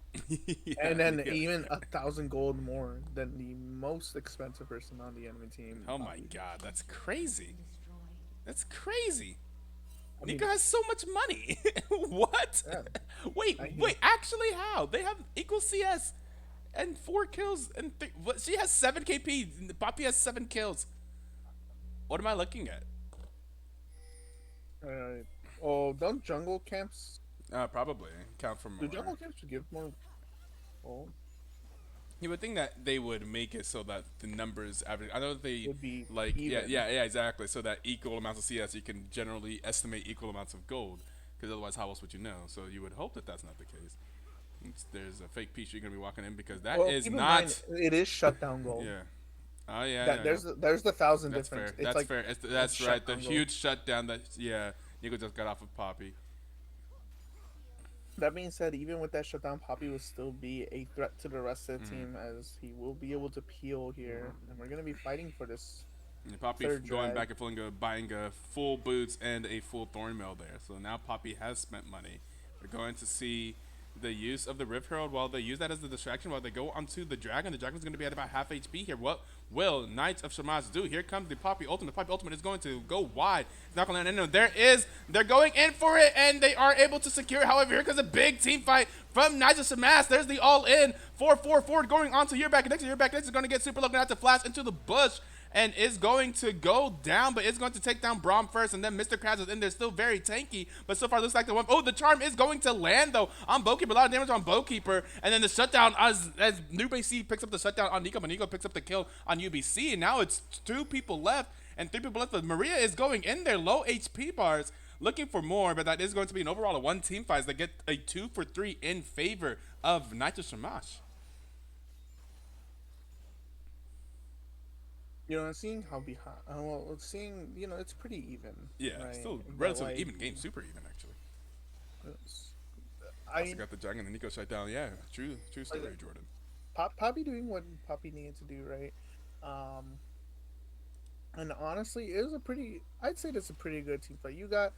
Yeah, and then Nico. even 1,000 gold more than the most expensive person on the enemy team. Oh my God, that's crazy. That's crazy. I mean- Nico has so much money. What? Yeah. Wait, actually how? They have equal CS and 4 kills and she has 7 KP. Poppy has 7 kills. What am I looking at? Oh, don't jungle camps? Probably count from Do more. jungle camps give more? Oh, You would think that they would make it so that the numbers average. I know they Would be like even. yeah, exactly. So that equal amounts of CS, you can generally estimate equal amounts of gold. Because otherwise, how else would you know? So you would hope that that's not the case. There's a fake piece you're gonna be walking in because that well, is keep in not. mind, it is shutdown gold. Yeah. Oh yeah. That, yeah, there's yeah. there's the 1,000 That's difference. fair. It's That's like fair. That's right. The shutdown gold. huge shutdown that Nico just got off of Poppy. That being said, even with that shutdown, Poppy will still be a threat to the rest of the Mm-hmm. team as he will be able to peel here, and we're gonna be fighting for this. And Poppy Third going drag. back and forth and buying a full boots and a full thorn mail there. So now Poppy has spent money. We're going to see the use of the Rift Herald while they use that as the distraction while they go onto the Dragon. The Dragon's going to be at about half HP here. What will Knights of Shamash do? Here comes the Poppy Ultimate. The Poppy Ultimate is going to go wide. It's not going to land in. They're going in for it, and they are able to secure it. However, here comes a big team fight from Knights of Shamash. There's the all-in 4-4 forward going on to your back. Next is going to get super low. Going to have to flash into the bush. and is going to go down, but it's going to take down Braum first, and then Mr. Krabs is in there, still very tanky, but so far looks like the one. Oh, the charm is going to land though on Bowkeeper. A lot of damage on Bowkeeper, and then the shutdown as NewBC picks up the shutdown on Nico, but Nico picks up the kill on UBC, and now it's 2 people left and 3 people left. But Maria is going in there, low HP bars, looking for more, but that is going to be an overall of 1 team fight. They get a 2 for 3 in favor of Nitro Shamash. You know, seeing how behind, well, seeing, you know, it's pretty even. Yeah, right? still But, relatively like, even game, super even actually. I Also got the Dragon and the Nico shut down. Yeah, true story, Jordan. Poppy doing what Poppy needed to do, right? And honestly, it was I'd say that's a pretty good team fight. You got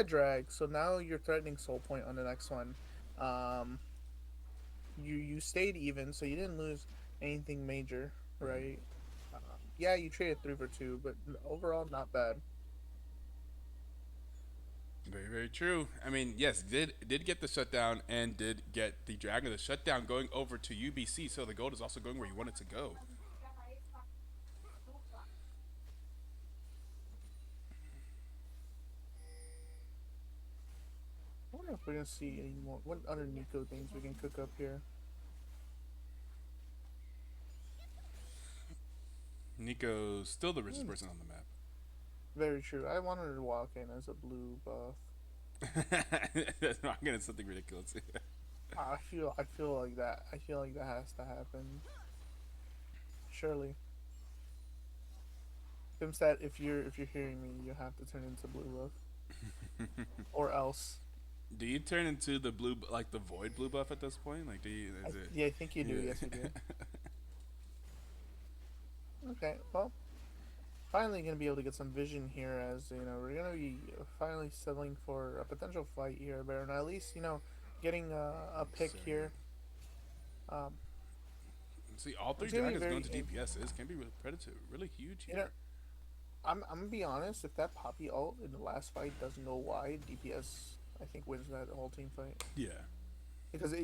drag, so now you're threatening Soul Point on the next one. You stayed even, so you didn't lose anything major, right? Yeah, you traded 3 for 2, but overall not bad. Very, very true. I mean, yes, did get the shutdown and did get the Dragon. The shutdown going over to UBC, so the gold is also going where you want it to go. I wonder if we're gonna see any more. What other Nico things we can cook up here? Nico's still the richest person on the map. Very true. I wanted to walk in as a blue buff. That's not gonna something ridiculous. I feel like that. I feel like that has to happen. Surely. Bimstat, if you're hearing me, you have to turn into blue buff. Or else. Do you turn into the blue, like the void blue buff at this point? Like, do you? Is it? Yeah, I think you do. Yeah. Yes, you do. Okay, well, finally gonna be able to get some vision here, as you know, we're gonna be finally settling for a potential fight here, Baron. At least, you know, getting a pick here. See, all 3 It's gonna be dragons going to very- DPS can be really huge here. You know, I'm gonna be honest. If that Poppy ult in the last fight doesn't go wide, DPS I think wins that whole team fight. Yeah. Because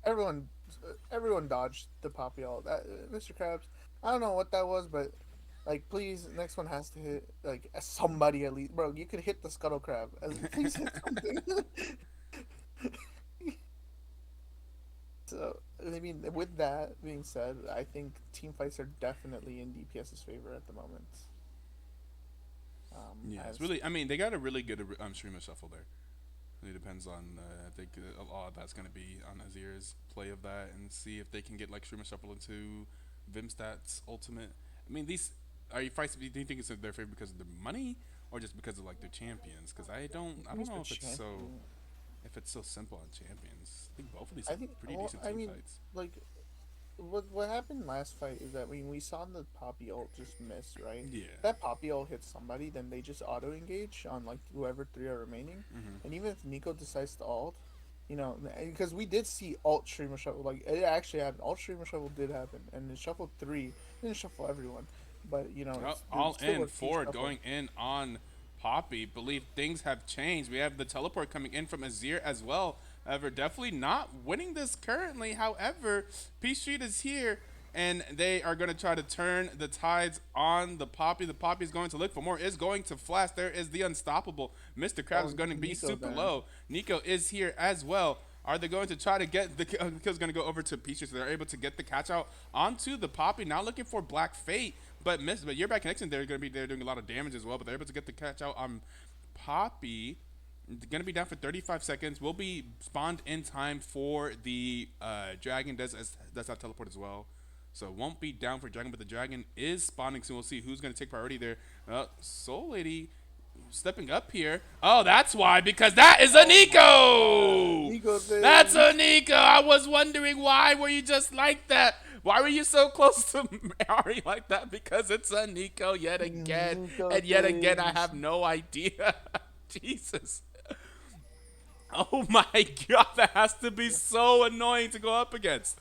everyone dodged the Poppy ult. Mr. Krabs, I don't know what that was, but like, please, next one has to hit like somebody at least, bro. You could hit the Scuttle Crab. Please hit something. So I mean, with that being said, I think team fights are definitely in DPS's favor at the moment. Yeah, it's really. I mean, they got a really good streamer shuffle there. It depends on. I think a lot of that's going to be on Azir's play of that, and see if they can get like streamer shuffle into Vimstat's ultimate. I mean, these are you fights. Do you think it's in their favor because of the money, or just because of like their champions? Because I don't know if it's so simple on champions. I think both of these are pretty decent team fights. Like, what happened last fight is that when we saw the Poppy ult just miss, right? Yeah. That Poppy ult hits somebody, then they just auto engage on like whoever 3 are remaining. And even if Nico decides to ult, you know, because we did see ult streamer shuffle, like it actually happened. Ult streamer shuffle did happen, and it shuffled 3. It didn't shuffle everyone, but you know, All it's still in a key forward shuffle. going in on Poppy. Believe things have changed. We have the teleport coming in from Azir as well. However, definitely not winning this currently. However, P Street is here, and they are going to try to turn the tides on the Poppy. The Poppy is going to look for more. Is going to flash. There is the unstoppable. Mr. Krabs is going to be Nico super then. low. Nico is here as well. Are they going to try to get the kill's going to go over to P Street, so they're able to get the catch out onto the Poppy. Now looking for Black Fate, but missed. But your back connection, they're doing a lot of damage as well. But they're able to get the catch out on Poppy. Going to be down for 35 seconds. Will be spawned in time for the Dragon. Does have teleport as well. So won't be down for Dragon, but the Dragon is spawning soon. We'll see who's going to take priority there. Soul Lady stepping up here. Oh, that's why, because that is a Nico! Nico thing. That's a Nico! I was wondering, why were you just like that? Why were you so close to Ari like that? Because it's a Nico yet again. Nico And yet again, I things. have no idea. Jesus. Oh my god, that has to be so annoying to go up against.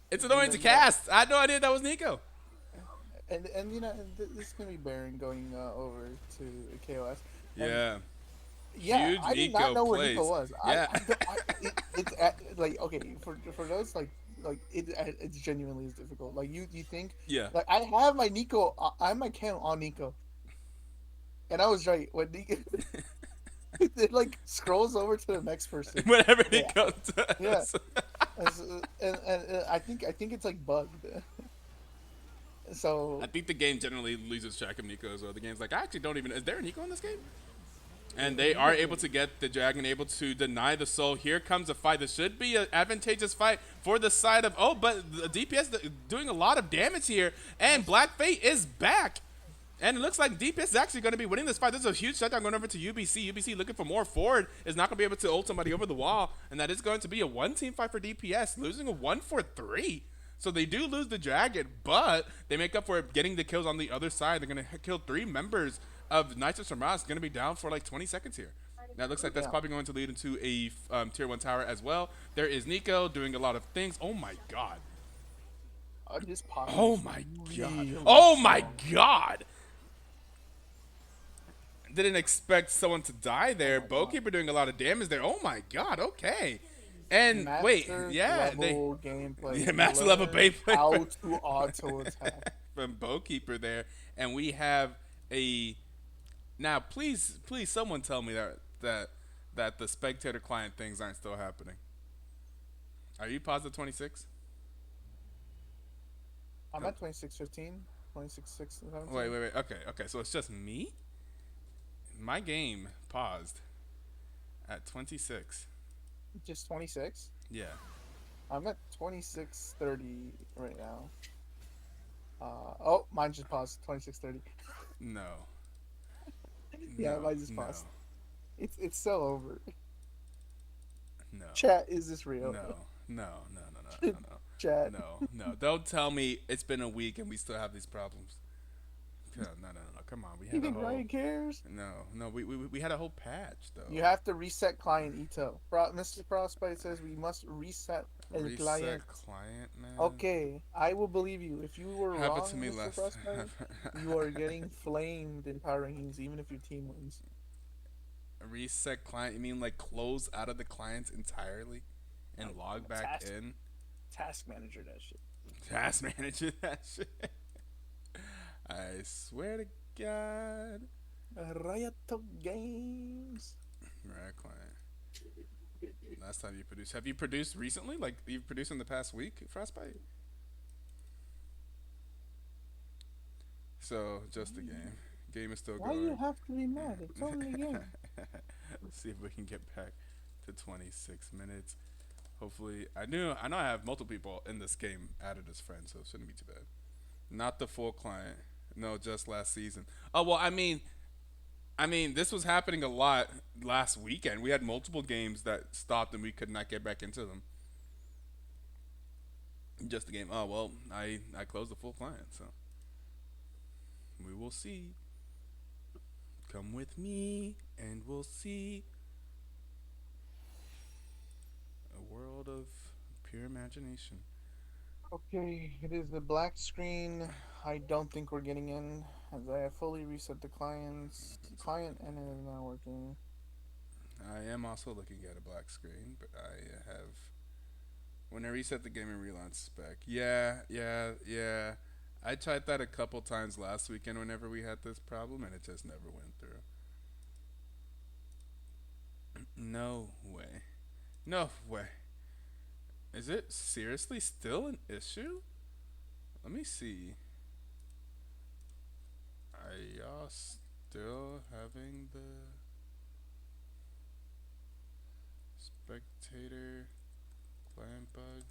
It's annoying to cast. I had no idea that was Nico. And you know, this is gonna be Baron going over to KOS. And Yeah. yeah, Huge I did Nico not know where plays. Nico was. Yeah. It's like, okay, for those like like it genuinely is difficult. Like you think Yeah. like I have my Nico, I have my cam on Nico, and I was right when Nico it like scrolls over to the next person. Whenever he Yeah, comes to yeah. us. And I think it's like bugged. I So think the game generally loses track of Nico as well. The game's like, I actually don't even. Is there a Nico in this game? And they are able to get the dragon, able to deny the soul. Here comes a fight. This should be an advantageous fight for the side of, oh, but the DPS doing a lot of damage here. And Black Fate is back. And it looks like DPS is actually going to be winning this fight. There's a huge shutdown going over to UBC. UBC looking for more forward is not going to be able to ult somebody over the wall. And that is going to be a one-team fight for DPS, losing a 1-for-3. So they do lose the dragon, but they make up for it getting the kills on the other side. They're going to kill 3 members of Nitro Shamash. Going to be down for like 20 seconds here. Now it looks like that's probably going to lead into a tier 1 tower as well. There is Nico doing a lot of things. Oh my god. this pop. Oh my god. Oh my god. Didn't expect someone to die there. Bowkeeper doing a lot of damage there. Oh my god. Okay. And wait, yeah, Gameplay. Yeah, master level gameplay. How to auto attack from Bowkeeper there, and we have a. Now, please, someone tell me that the spectator client things aren't still happening. Are you positive 26? I'm at 26:15, 26:6. Wait. Okay. So it's just me. My game paused at 26. Just 26. Yeah. I'm at 26:30 right now. Oh, mine just paused. 26:30. No. Yeah, No, mine just paused. It's still over. No. Chat, is this real? No. Chat. No. Don't tell me it's been a week and we still have these problems. No. Come on. We You had a think whole. Ryan cares? No. We had a whole patch though. You have to reset client Etoe. Mr. Frostbite says we must reset el client. client, man. Okay, I will believe you. If you were Happened wrong, to me Mr. last. Frostbite, you are getting flamed in power rankings, even if your team wins. Reset client? You mean like close out of the clients entirely and log back in? Task manager that shit. Task manager that shit. I swear to God. Riot Games. Right, client. Last time you produced. Have you produced recently? Like you've produced in the past week, Frostbite? So just the game. Game is still Why going. do you have to be mad? It's only a game. Let's see if we can get back to 26 minutes. Hopefully, I know I have multiple people in this game added as friends, so it shouldn't be too bad. Not the full client. No, just last season. Oh well, I mean, this was happening a lot last weekend. We had multiple games that stopped and we could not get back into them. Just the game. Oh well, I closed the full client, so we will see. Come with me and we'll see a world of pure imagination. Okay, it is the black screen. I don't think we're getting in, as I have fully reset the client, and it is not working. I am also looking at a black screen, but I have. When I reset the game and relaunch spec, yeah. I tried that a couple times last weekend whenever we had this problem, and it just never went through. No way. Is it seriously still an issue? Let me see. Are y'all still having the spectator client bug?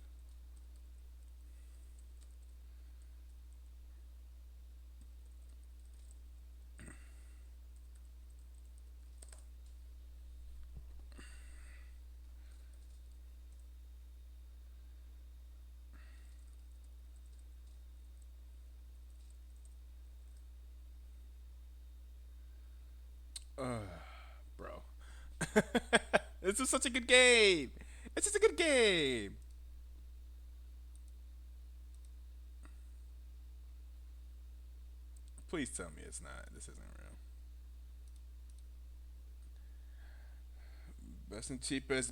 Bro. This is such a good game. It's just a good game. Please tell me this isn't real.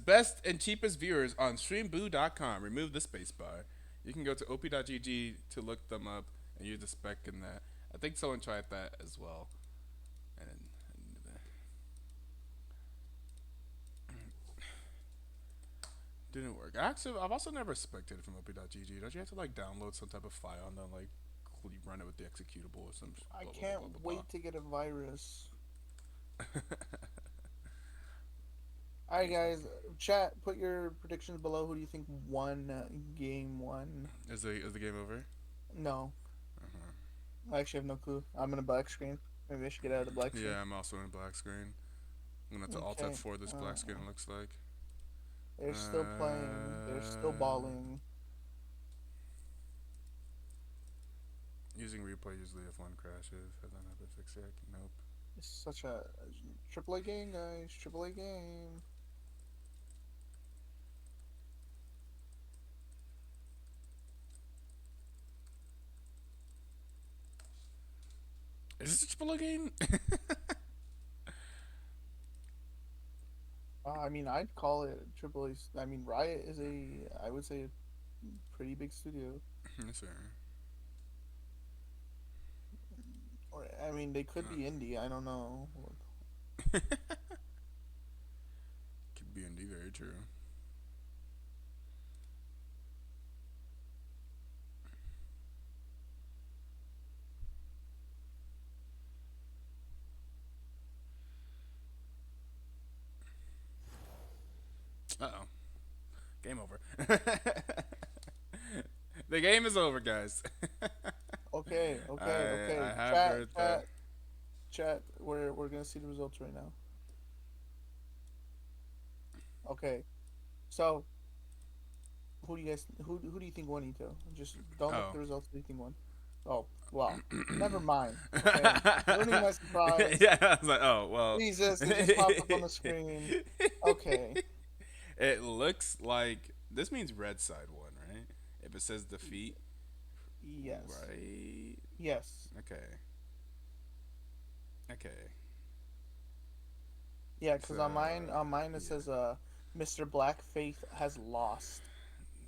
Best and cheapest viewers on streamboo.com. Remove the space bar. You can go to op.gg to look them up and use the spec in that. I think someone tried that as well. And didn't work. Actually, I've also never spectated from op.gg. Don't you have to like download some type of file and then like run it with the executable or some? I can't wait to get a virus. Alright, guys, chat. Put your predictions below. Who do you think won game one? Is the game over? No. I actually have no clue. I'm in a black screen. Maybe I should get out of the black screen. Yeah, I'm also in black screen. I'm gonna have to Alt F4 this black screen looks like. They're still playing. They're still balling. Using replay usually if one crashes. I don't have to fix it. Nope. It's such a AAA game, guys. AAA game. Is this a AAA game? I mean, I'd call it AAA. I mean, Riot is I would say, a pretty big studio. Yes, sir. Or, I mean, they could be indie. I don't know. Could be indie, very true. Uh-oh. Game over. The game is over, guys. Okay. I have heard that. Chat. We're gonna see the results right now. Okay. So, who do you think won, Etoe? Just don't look at the results. Who do you think won? Oh, well, never mind. Okay. Ruining my surprise. Yeah, I was like, oh, well. Jesus, it just popped up on the screen. Okay. It looks like this means red side won, right? If it says defeat. Yes. Right. Yes. Okay. Yeah, because on mine it says Mr. Blackface has lost.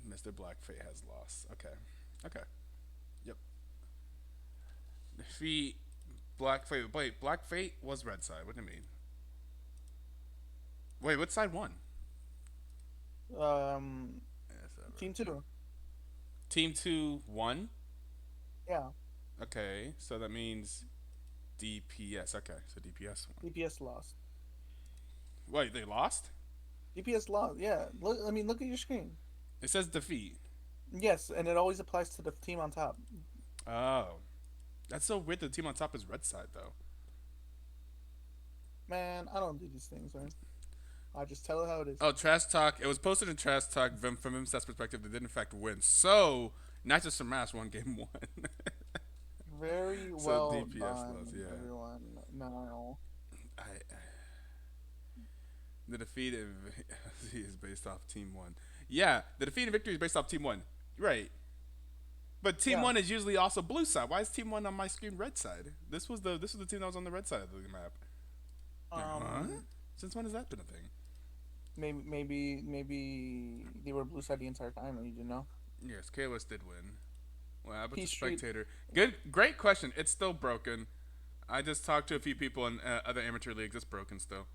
Mr. Blackface has lost. Okay. Yep. Defeat Blackface. Wait, Blackface was red side. What do you mean? Wait, what side won? Team 2. Team 2 won? Yeah. Okay, so that means DPS. Okay, so DPS won. DPS lost. Wait, they lost? DPS lost. Yeah. Look at your screen. It says defeat. Yes, and it always applies to the team on top. Oh. That's so weird the team on top is red side, though. Man, I don't do these things, man. I just tell it how it is. Oh, Trash Talk. It was posted in Trash Talk. From Vimsat's perspective, they did in fact win. So, not just Shamash won game 1. Very so well DPS done, lost, yeah. everyone. No. The defeat is based off Team 1. Yeah, the defeat and victory is based off Team 1. Right. But Team 1 is usually also blue side. Why is Team 1 on my screen red side? This was the team that was on the red side of the map. Since when has that been a thing? Maybe they were blue side the entire time and you didn't know. Yes, Kalis did win. Well, how about the spectator? Great question. It's still broken. I just talked to a few people in other amateur leagues. It's broken still.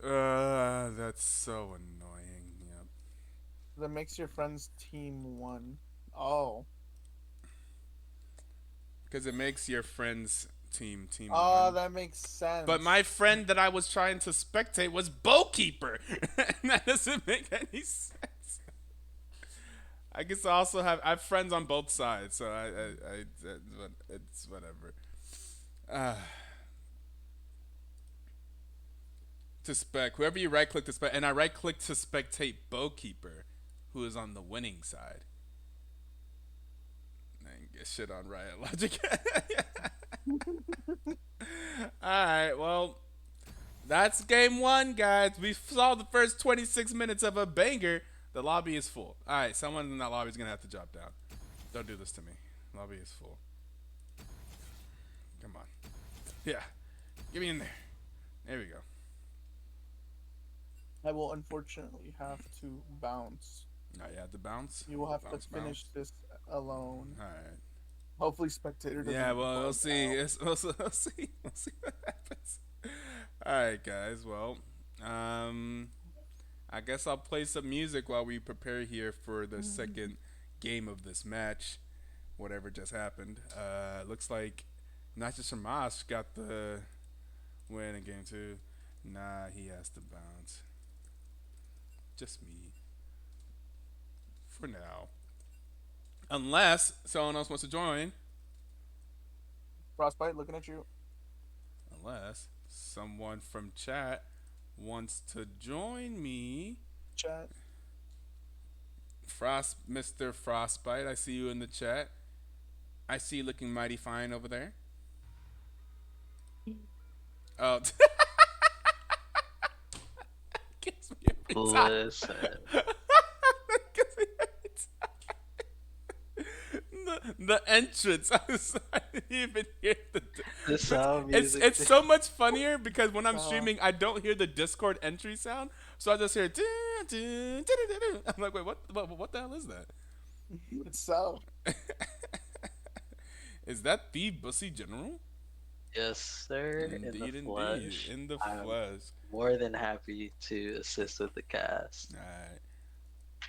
That's so annoying. Yep. That makes your friend's team 1. Oh. Because it makes your friend's team Oh, 1. that makes sense. But my friend that I was trying to spectate was Bowkeeper. That doesn't make any sense. I guess I also have friends on both sides, so it's whatever. To spec, whoever you right click to spec, and I right click to spectate Bowkeeper, who is on the winning side. And get shit on Riot Logic. Alright, well, that's game 1, guys. We saw the first 26 minutes of a banger. The lobby is full. Alright, someone in that lobby is going to have to drop down. Don't do this to me. Lobby is full. Come on. Yeah. Get me in there. There we go. I will unfortunately have to bounce. Now you have to bounce. You will have Bounce, to finish this alone. All right. Hopefully, spectator doesn't. Yeah, well, we'll bug see. out. We'll see. We'll see what happens. All right, guys. Well, I guess I'll play some music while we prepare here for the second game of this match. Whatever just happened. Looks like not just Shamash got the win in game two. Nah, he has to bounce. Just me. For now. Unless someone else wants to join. Frostbite, looking at you. Unless someone from chat wants to join me. Chat. Mr. Frostbite, I see you in the chat. I see you looking mighty fine over there. Oh. Gives me every time. Listen. Gives me every time. The entrance. I didn't even hear The sound It's music. it's so much funnier because when I'm streaming, I don't hear the Discord entry sound, so I just hear. I'm like, wait, what the hell is that? It's so. Is that the Bussy General? Yes, sir. Indeed, in the flesh. in the I'm flesh. more than happy to assist with the cast.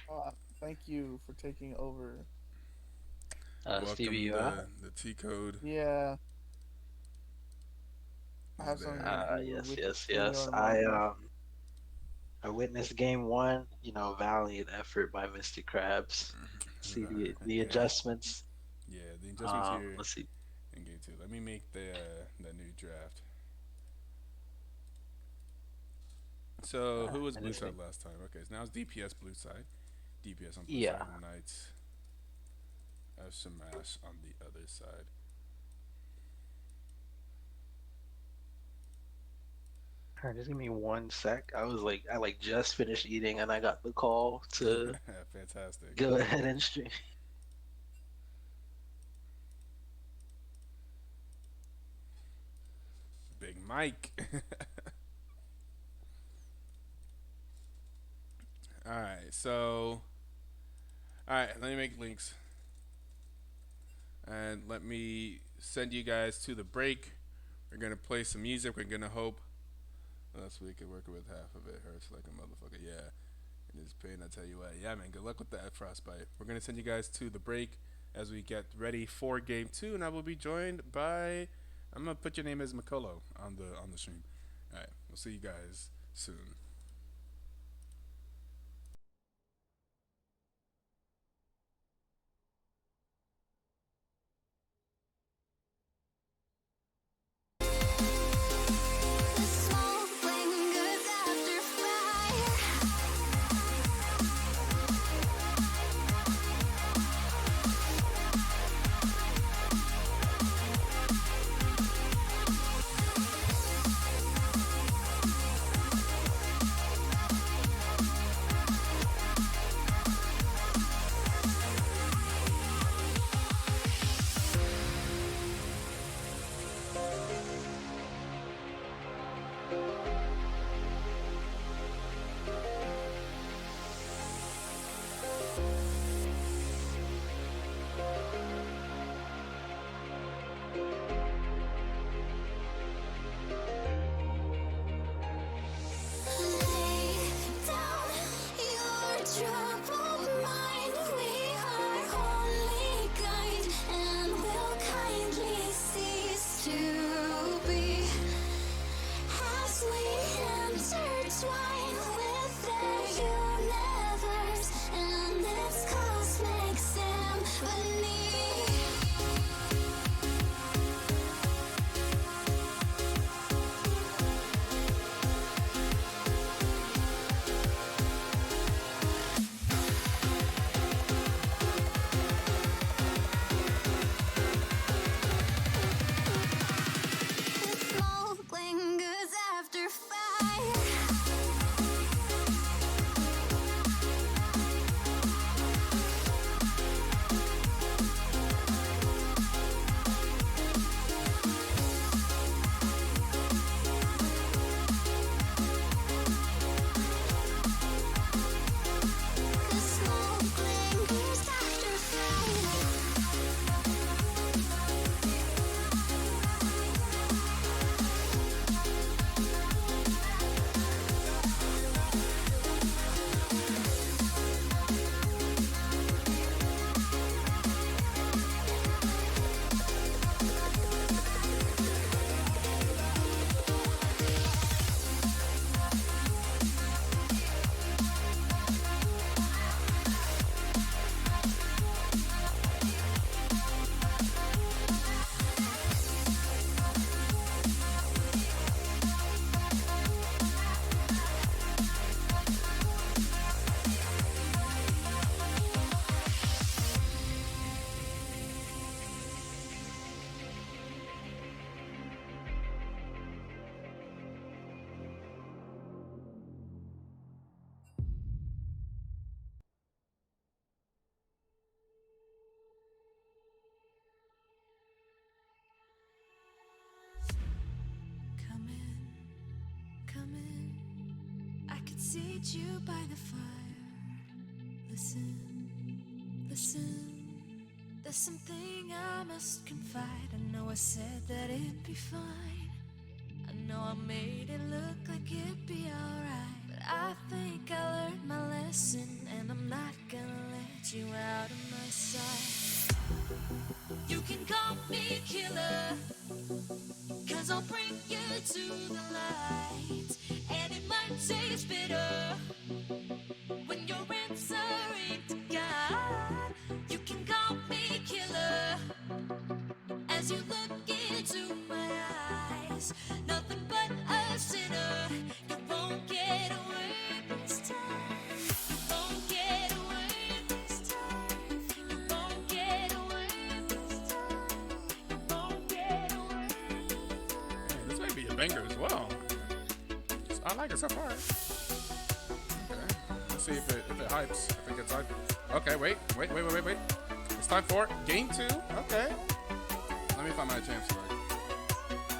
All right. Thank you for taking over. Welcome Stevie, you to out? the T code. Yeah. I have There. something to do Yes, with yes, the yes. Leonardo. I witnessed game one. Valiant effort by Misty Krabs. See the adjustments. Yeah, the adjustments here Let's see. in game two. Let me make the new draft. So who was blue side last time? Okay, so now it's DPS blue side. DPS on blue Yeah. side. Knights. Shamash on the other side. Alright, just give me 1 sec. I just finished eating and I got the call to Fantastic. go ahead and stream. Big Mike. Alright, so. Alright, let me make links. And let me send you guys to the break. We're going to play some music. We're going to hope last week could work with half of it. Hurts like a motherfucker. Yeah. It is pain, I tell you what. Yeah, man. Good luck with that, Frostbite. We're going to send you guys to the break as we get ready for game two. And I will be joined by. I'm going to put your name as Makolo on the stream. All right. We'll see you guys soon. The smoke lingers after fire. Lay down your troubled mind. We are only guide and will kindly cease to be as we could seat you by the fire. Listen, listen. There's something I must confide. I know I said that it'd be fine. I know I made it look like it'd be alright. But I think I learned my lesson, and I'm not gonna let you out of my sight. You can call me killer, 'cause I'll bring you to the light. And it might taste bitter when you're answering to God. You can call me killer as you look into my eyes. Nothing but a sinner. You won't get away this time. You won't get away this time. You won't get away this time. You won't get away. This may be a banger as well. I like it so far. Okay. Let's see if it hypes. I think it's hype. Okay, wait. It's time for game 2. Okay. Let me find my champs first.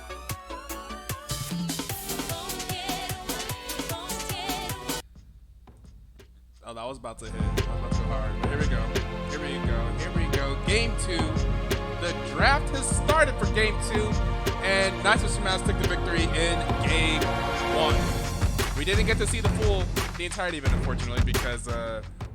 Oh, that was about to hit. That was about to go hard. But here we go. Game 2. The draft has started for game 2, and Knights of Shamash took the victory in game 1. We didn't get to see the entirety of it, unfortunately, because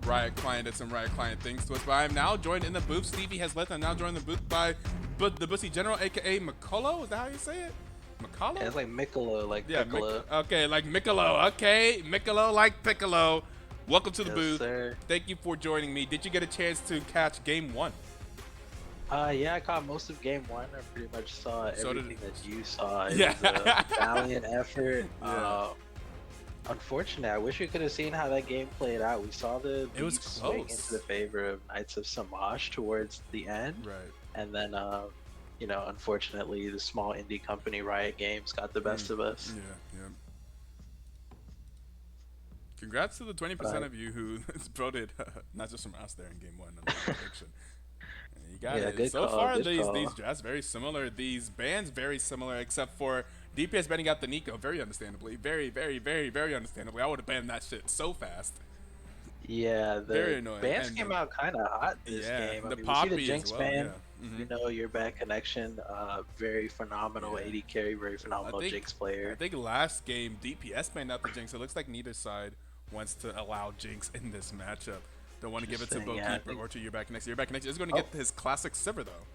Riot Client did some Riot Client things to us. But I am now joined in the booth. Stevie has left. I'm now joined in the booth by the Bussy General, aka Mikolo. Is that how you say it? Mikolo? Yeah, it's like Miccolo, like Piccolo. Okay, like Miccolo. Okay, Miccolo like Piccolo. Welcome to the Yes, booth. sir. Thank you for joining me. Did you get a chance to catch game 1? Yeah, I caught most of game 1. I pretty much saw So did- everything that you saw. It Yeah. was a valiant effort. Yeah. Unfortunately, I wish we could have seen how that game played out. We saw the It was beat swing close. into the favor of Knights of Shamash towards the end, Right. and then unfortunately, the small indie company Riot Games got the best of us. Yeah. Congrats to the 20% of you who voted not just from us there in game 1 on the prediction. You got Yeah, it. good So call, far, good these call. drafts very similar. These bans very similar, except for DPS banning out the Nico very understandably. Very understandably. I would have banned that shit so fast. Yeah, Very the annoying. bans And came the- out kind of hot this Yeah, game. I the mean, we see Poppy the Jinx as well. ban. Yeah. Mhm. You know, your bad connection. Very phenomenal Yeah. AD carry, very phenomenal Jinx I player. think last game DPS banned out the Jinx. It looks like neither side wants to allow Jinx in this matchup. Don't want to give it to Interesting, yeah, I Bokeeper think- or to your back connection. Your back connection is going to get his classic Sivir though.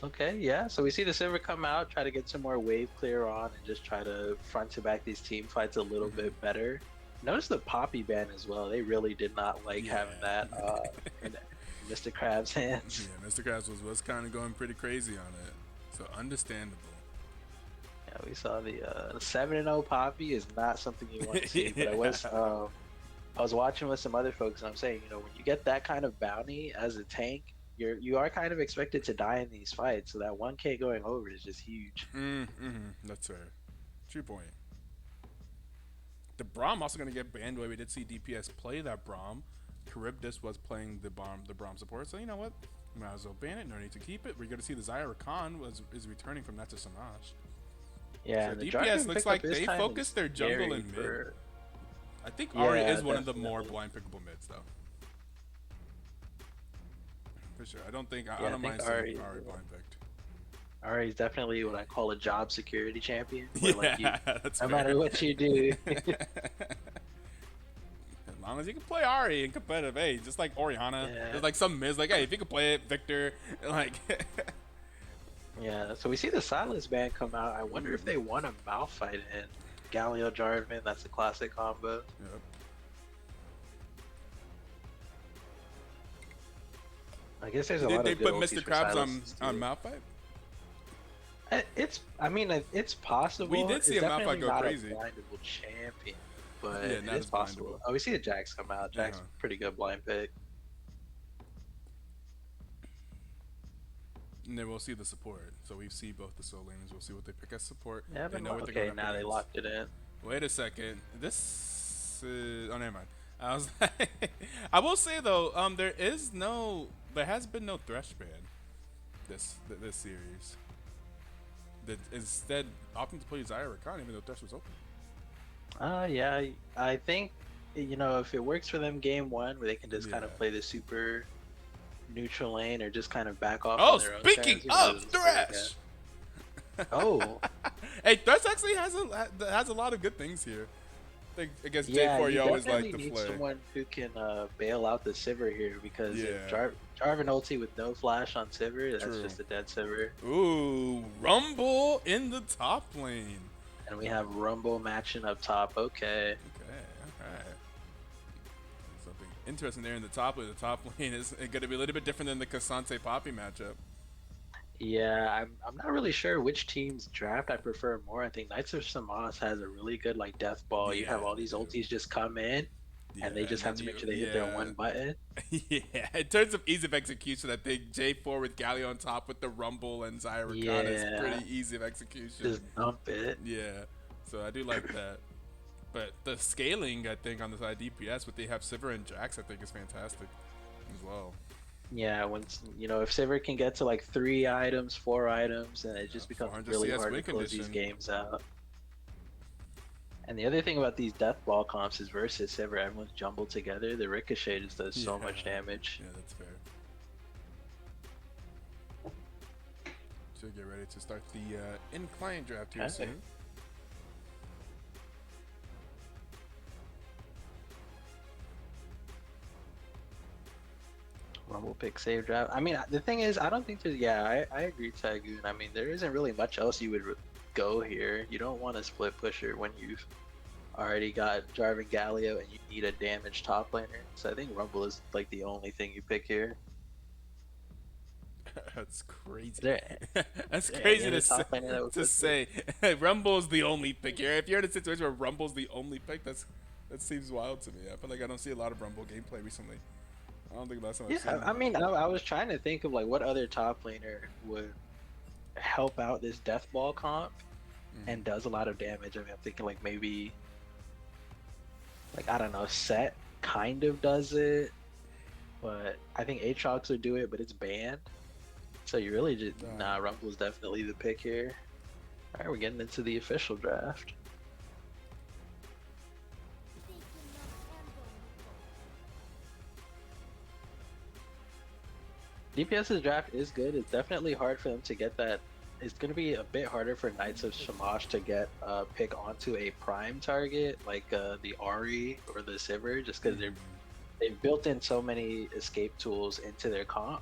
Okay, yeah. So we see the Silver come out, try to get some more wave clear on, and just try to front to back these team fights a little bit better. Notice the Poppy ban as well. They really did not like having that in Mr. Krabs' hands. Yeah, Mr. Krabs was kind of going pretty crazy on it. So understandable. Yeah, we saw the 7-0 Poppy is not something you want to see. But I was watching with some other folks, and I'm saying, when you get that kind of bounty as a tank, you are kind of expected to die in these fights. So that 1K going over is just huge. That's fair. True point. The Braum also going to get banned. We did see DPS play that Braum. Charybdis was playing the Braum support. So you know what? Might as well ban it. No need to keep it. We're going to see the Zyra Khan is returning from Natcha Samash. Yeah, So and the DPS Jarvan looks pickup like this they time focus is their jungle scary and mid. for- I think Ari Yeah, is one of the more definitely. blind pickable mids, though. For sure. I don't I don't mind think seeing Ari Ari is blind picked. Ari is definitely what I call a job security champion. Where, like, you, That's no fair. matter what you do. As long as you can play Ari in competitive, hey, just like Oriana. Yeah. There's like some mids, like, hey, if you can play it, Victor, like. Yeah, so we see the Silas band come out. I wonder if they want a mouth fight in Galio Jarvan. That's a classic combo. Yep. I guess there's a Did lot they of good put ultis Mr. for Krabs Silas, on too. Malphite? It's possible. We did see It's a Malphite definitely go not crazy. a blindable champion, but Yeah, not it's as possible. blindable. Oh, we see the Jax come out. Jax Uh-huh. pretty good blind pick. And then we'll see the support. So we see both the soul laners. We'll see what they pick as support. Yeah, they know what they're okay, going now they locked it in. Wait a second. This is... Oh, never mind. I was like... I will say, though, there has been no Thresh ban this series. That instead opting to play Zyra Khan even though Thresh was open. Yeah, I think if it works for them game one, where they can just kind Yeah. of play the super neutral lane or just kind of back off on Oh, their own speaking terms, of it's very good. Thresh, Oh, hey, Thresh actually has a lot of good things here. I think against yeah, J4, you you always like definitely to need play. someone who can bail out the Sivir here because if Yeah, Jarvan ulti with no flash on Sivir, that's true. just a dead Sivir. Ooh, Rumble in the top lane. And we have Rumble matching up top. Okay. Okay, alright. Something interesting there in the top lane. The top lane is going to be a little bit different than the Cassante Poppy matchup. Yeah, I'm not really sure which team's draft I prefer more. I think Knights of Samas has a really good like death ball. You Yeah, have all they these do. ultis just come in, Yeah, and they and just have then to you, make sure they hit their yeah. one button. Yeah, in terms of ease of execution, I think J4 with Galio on top with the Rumble and Xayah Rakana is Yeah, pretty easy of execution. just dump it. Yeah, so I do like that. But the scaling, I think, on the side DPS, what they have Sivir and Jax, I think is fantastic as well. Yeah, once if Sivir can get to like 3 items, 4 items, and it just becomes 400 really CS hard to win close these condition. games out. And the other thing about these death ball comps is versus Sivir, everyone's jumbled together. The ricochet just does so much damage. Yeah, that's fair. Should get ready to start the in-client draft here Okay. soon. Rumble pick save draft. I mean, the thing is, I don't think there's. Yeah, I agree, Tagoon. I mean, there isn't really much else you would go here. You don't want a split pusher when you've already got Jarvan Galio and you need a damaged top laner. So I think Rumble is like the only thing you pick here. That's crazy. There, That's any crazy other to top laner that would to pick say. Rumble's the only pick here. If you're in a situation where Rumble's the only pick, that seems wild to me. I feel like I don't see a lot of Rumble gameplay recently. I don't think last time I've seen Yeah, I mean, I was trying to think of like what other top laner would help out this death ball comp and does a lot of damage. I mean, I'm thinking like maybe, like I don't know, Set kind of does it, but I think Aatrox would do it, but it's banned. So you really just Rumble's definitely the pick here. All right, we're getting into the official draft. DPS's draft is good. It's definitely hard for them to get that. It's going to be a bit harder for Knights of Shamash to get a pick onto a prime target like the Ari or the Sivir, just because they've built in so many escape tools into their comp.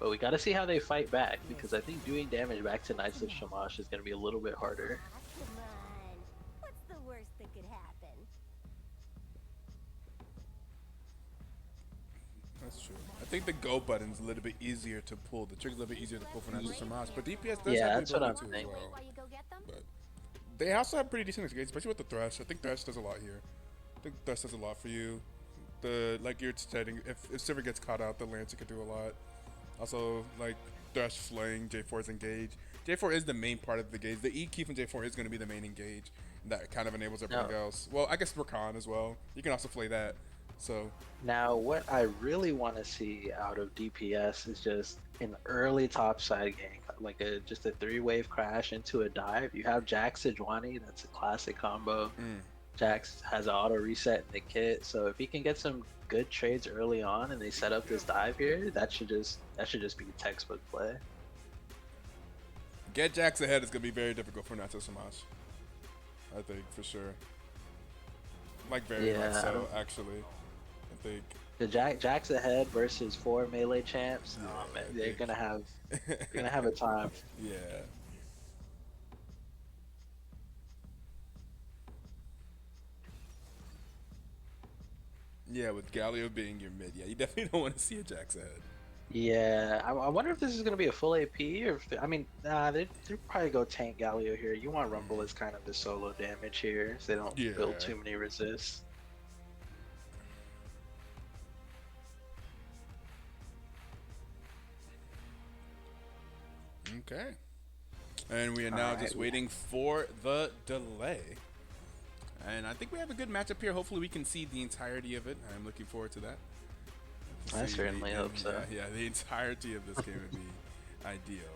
But we got to see how they fight back, because I think doing damage back to Knights of Shamash is going to be a little bit harder. Come on. What's the worst that could happen? That's true. I think the go button's a little bit easier to pull. The trigger's a little bit easier to pull for National Shamash, but DPS does Yeah, have that's the what ability I'm to as thinking. well. While you go get them? But they also have pretty decent escapes, especially with the Thresh. I think Thresh does a lot here. I think Thresh does a lot for you. Like you're stating, if Sivir gets caught out, the Lancer could do a lot. Also, like Thresh flaying, J4's engage. J4 is the main part of the engage. The E key from J4 is going to be the main engage. That kind of enables everything else. Well, I guess Rakan as well. You can also flay that. So Now, what I really want to see out of DPS is just an early topside gank, like just a 3-wave crash into a dive. You have Jax Sejuani, that's a classic combo. Jax has an auto reset in the kit, so if he can get some good trades early on and they set up this dive here, that should just be a textbook play. get Jax ahead is going to be very difficult for Nacho Shamash. I think for sure. Like very much so, actually. I think. The Jax ahead versus 4 melee champs. Oh man, they're gonna have a time. Yeah. Yeah, with Galio being your mid, yeah, you definitely don't want to see a Jax ahead. Yeah, I wonder if this is gonna be a full AP or if they'd probably go tank Galio here. You want Rumble as kind of the solo damage here, so they don't build too many resists. Okay. And we are now just waiting for the delay. And I think we have a good matchup here. Hopefully we can see the entirety of it. I'm looking forward to that. I certainly hope so. Yeah, the entirety of this game would be ideal.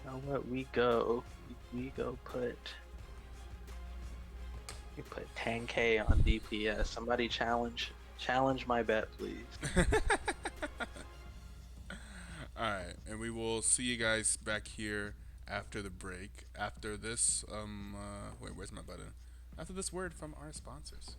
know what? We go put 10K on DPS. Somebody challenge my bet, please. All right, and we will see you guys back here after the break. After this, wait, where's my button? After this word from our sponsors.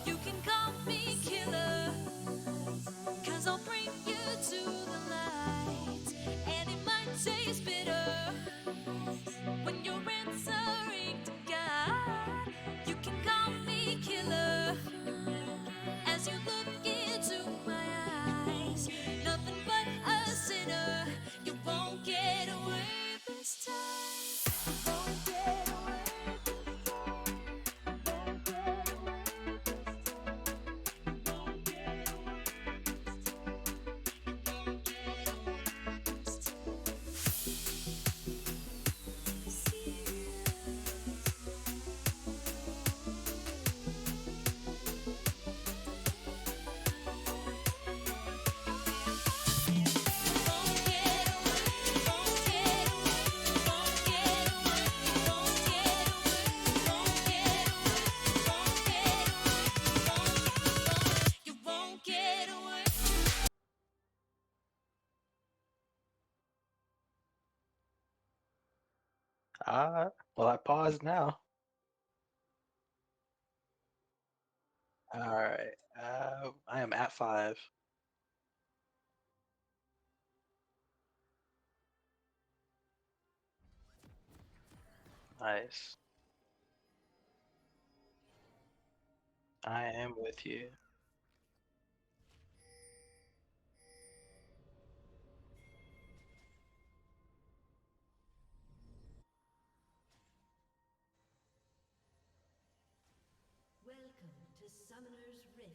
You can call me killer, 'cause I'll bring you to the light. And it might taste bitter when you're answering to God. You can call me killer as you look into my eyes. Nothing but a sinner. You won't get away this time. You won't get away this time. Won't get away this time. Won't get away this time. Won't get away this time. You won't get away. Well, I paused now. All right. I am at 5. Nice. I am with you. Welcome to Summoner's Rift.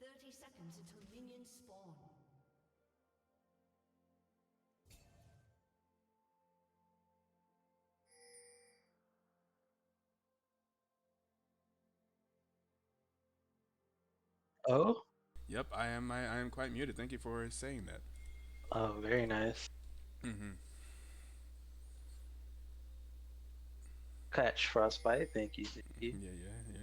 30 seconds until minions spawn. Oh? Yep, I am quite muted. Thank you for saying that. Oh, very nice. Mm-hmm. Catch Frostbite. Thank you, Zippy. Yeah, yeah, yeah.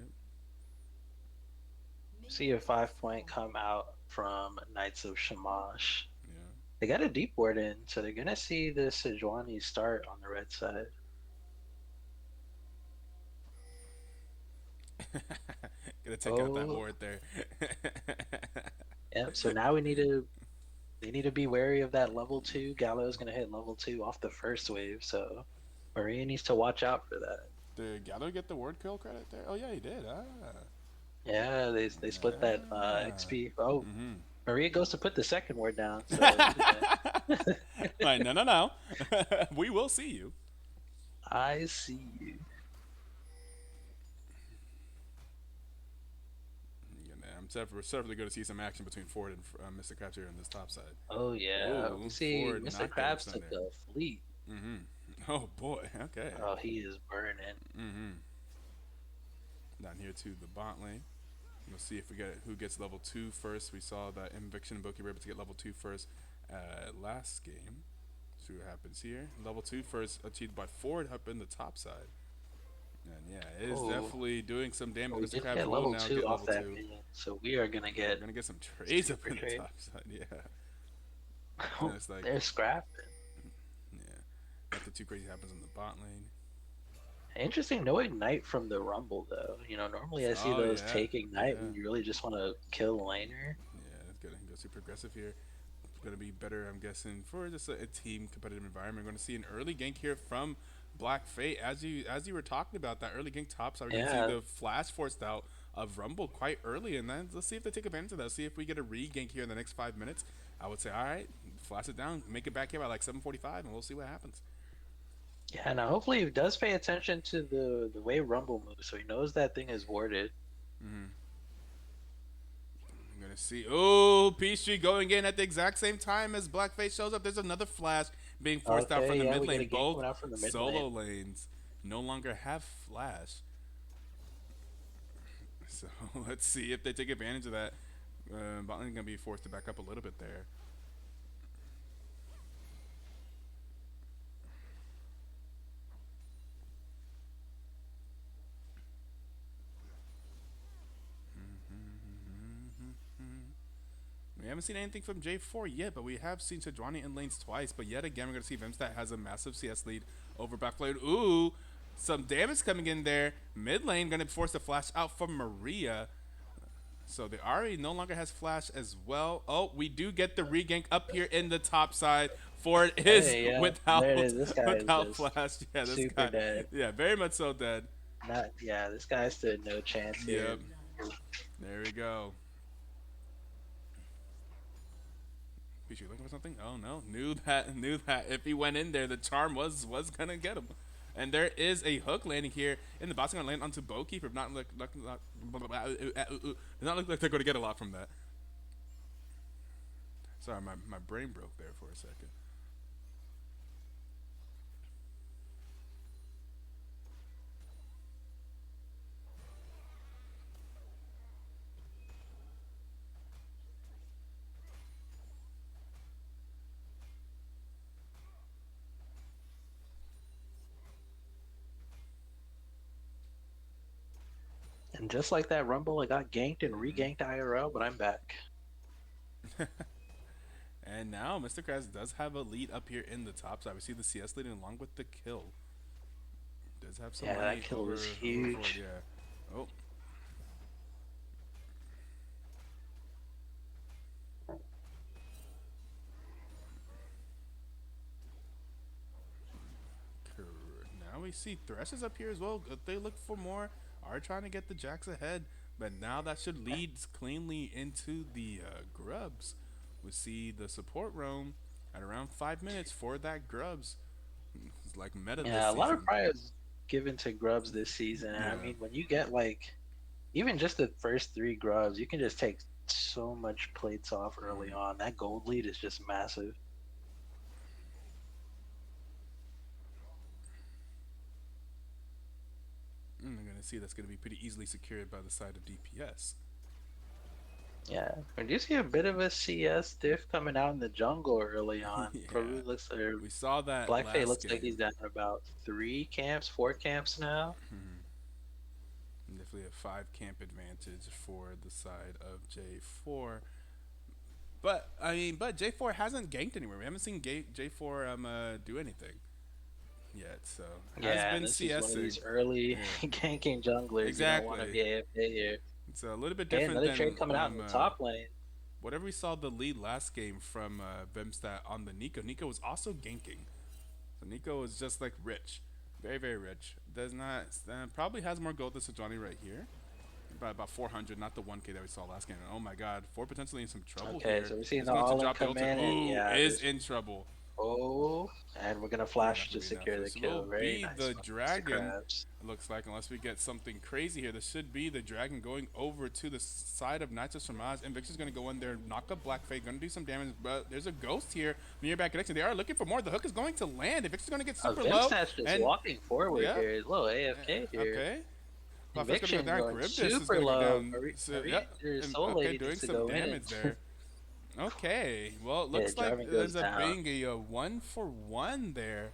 See a 5 point come out from Knights of Shamash. Yeah. They got a deep ward in, so they're gonna see the Sejuani start on the red side. Gonna take out that Oh, ward there. yep. So now we need to they need to be wary of that level two. Gallo's gonna hit level two off the first wave, so Maria needs to watch out for that. Did Gallo get the ward kill credit there? Oh yeah, he did. Ah. Yeah, they split that Ah. XP. Oh, Mm-hmm. Maria goes to put the second ward down, so look at that. Like, no, no, no. We will see you. I see you. We're certainly going to see some action between Ford and Mr. Krabs here on this top side. Oh yeah, we Oh, see Ford Mr. not getting Krabs stunned took there. a fleet. Mm-hmm. Oh boy. Okay. Oh, he is burning. Mm-hmm. Down here to the bot lane. We'll see if we get who gets level 2 first. We saw that Inviction and Boki were able to get level 2 first last game. See what happens here. Level 2 first achieved by Ford up in the top side. And yeah, it is Oh, definitely doing some damage. we Mr. did Krabs get will level now two get off level that 2. minion, so we are gonna We're get gonna get some trades up super in the trade. top side. Yeah. And Oh, it's like, they're scrapping. yeah, nothing too crazy happens in the bot lane. Interesting, no ignite from the Rumble though. You know, normally I see Oh those yeah, take ignite yeah, when you really just want to kill the laner. yeah. It's gonna go super aggressive here. It's gonna be better, I'm guessing, for just a team competitive environment. We're gonna see an early gank here from Black Fate. As you were talking about that early gank top side, we're gonna see Yeah, the flash forced out of Rumble quite early, and then let's see if they take advantage of that. See if we get a re-gank here in the next 5 minutes. I would say, all right, flash it down, make it back here by like 7:45, and we'll see what happens. yeah. Now hopefully he does pay attention to the way Rumble moves, so he knows that thing is warded. I'm gonna see. Oh, Peachtree going in at the exact same time as Blackface shows up. There's another flash being forced out from Okay, the yeah, mid we get a lane. gank Both coming out from the mid solo lane. lanes no longer have flash. So let's see if they take advantage of that. Bot lane gonna be forced to back up a little bit there. We haven't seen anything from J4 yet, but we have seen Sejuani in lanes twice. But yet again, we're going to see Vimstat has a massive CS lead over backplane. Ooh, some damage coming in there. Mid lane going to force a flash out from Maria. So the Ari no longer has flash as well. Oh, we do get the regank up here in the top side. Ford is Hey, yeah, without there it is. This guy is without just flash. Yeah, this super guy. dead. Yeah, very much so dead. Not, yeah, this guy stood no chance here. Yep. There we go. Was you looking for something? Oh no, knew that if he went in there, the charm was gonna get him. And there is a hook landing here in the box. Gonna land onto Bowkeeper. Not look does not look like they're gonna get a lot from that. Sorry, my brain broke there for a second. And just like that Rumble, I got ganked and reganked IRL, but I'm back. And now Mr. Krabs does have a lead up here in the top side. We see the CS lead along with the kill. Does have some Yeah, that money kill over, was over huge. Ford, yeah. Oh. Now we see Thresh is up here as well. If they look for more, are trying to get the Jacks ahead. But now that should lead cleanly into the Grubs. We see the support roam at around 5 minutes for that Grubs. It's like meta this Yeah, a lot of season. prize given to Grubs this season. And I Yeah. mean, when you get like even just the first three Grubs, you can just take so much plates off early on. That gold lead is just massive. I'm going to see that's going to be pretty easily secured by the side of DPS. Yeah, we do see a bit of a CS diff coming out in the jungle early on. Yeah. Probably looks or We saw that Blackfade last looks game. like he's down about 3 camps, 4 camps now. And if definitely a 5 camp advantage for the side of J4. But I mean, but J4 hasn't ganked anywhere. We haven't seen J4 do anything yet. So has Yeah, been this is one of CSing. these early Yeah, ganking junglers. You don't want to exactly. be AFK here. It's a little bit Okay, different another than trade coming out in the top lane. whatever we saw the lead last game from Vimstat on the Nico. Nico was also ganking. So Nico is just like rich, very very rich. Does not probably has more gold than Sejuani right here, by about 400, not the 1K that we saw last game. And oh my God, 4 potentially in some trouble Okay, here. so we're seeing He's the going to all-in drop the come ultimate. in, and Ooh, yeah, is in trouble. oh, and we're gonna Yeah, flash not to gonna be enough. secure the This will kill. Very be nice the one, Mr. dragon. Krabs. Looks like, unless we get something crazy here, this should be the dragon going over to the side of Not Just Shamash. And Invictus going to go in there, knock up Black Fate, going to do some damage. But there's a ghost here near back connection. They are looking for more. The hook is going to land. Invictus is going to get super low. Vimstat's just And walking forward yeah, here. He's a little AFK here. okay. Well, first going to Eviction go down. going Charybdis is super going to go low. down. So, Marie, yeah. your Soul Okay, Lady doing needs to some go damage in. there. Okay. Well, it Yeah, looks like Jarvan there's goes up down. being a 1-for-1 there.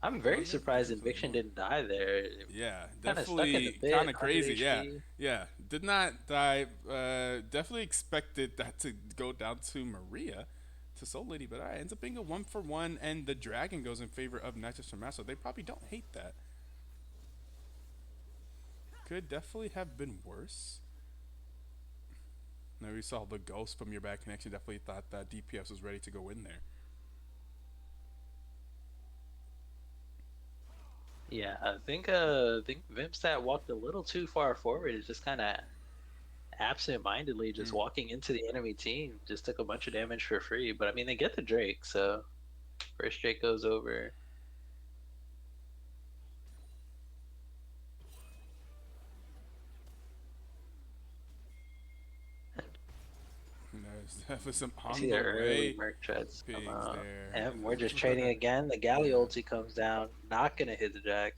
I'm very yeah, surprised there's a Eviction lot. didn't die there. Yeah, Kinda stuck in the definitely pit, kind of 100 crazy. Yeah, HP. yeah. Did not die. Definitely expected that to go down to Maria, to Soul Lady, but ends up being a 1-for-1, and the dragon goes in favor of Nexus Shamash. So they probably don't hate that. Could definitely have been worse. Now we saw the ghost from your back connection. Definitely thought that DPS was ready to go in there. Yeah, I think Vimstat walked a little too far forward. It's just kind of absent-mindedly just walking into the enemy team. Just took a bunch of damage for free. But I mean, they get the Drake, so first Drake goes over. There's definitely some I on see the the early way. Merc treads come Pigs out. there. And we're just trading again. The Galley ulti comes down. Not gonna hit the Jax.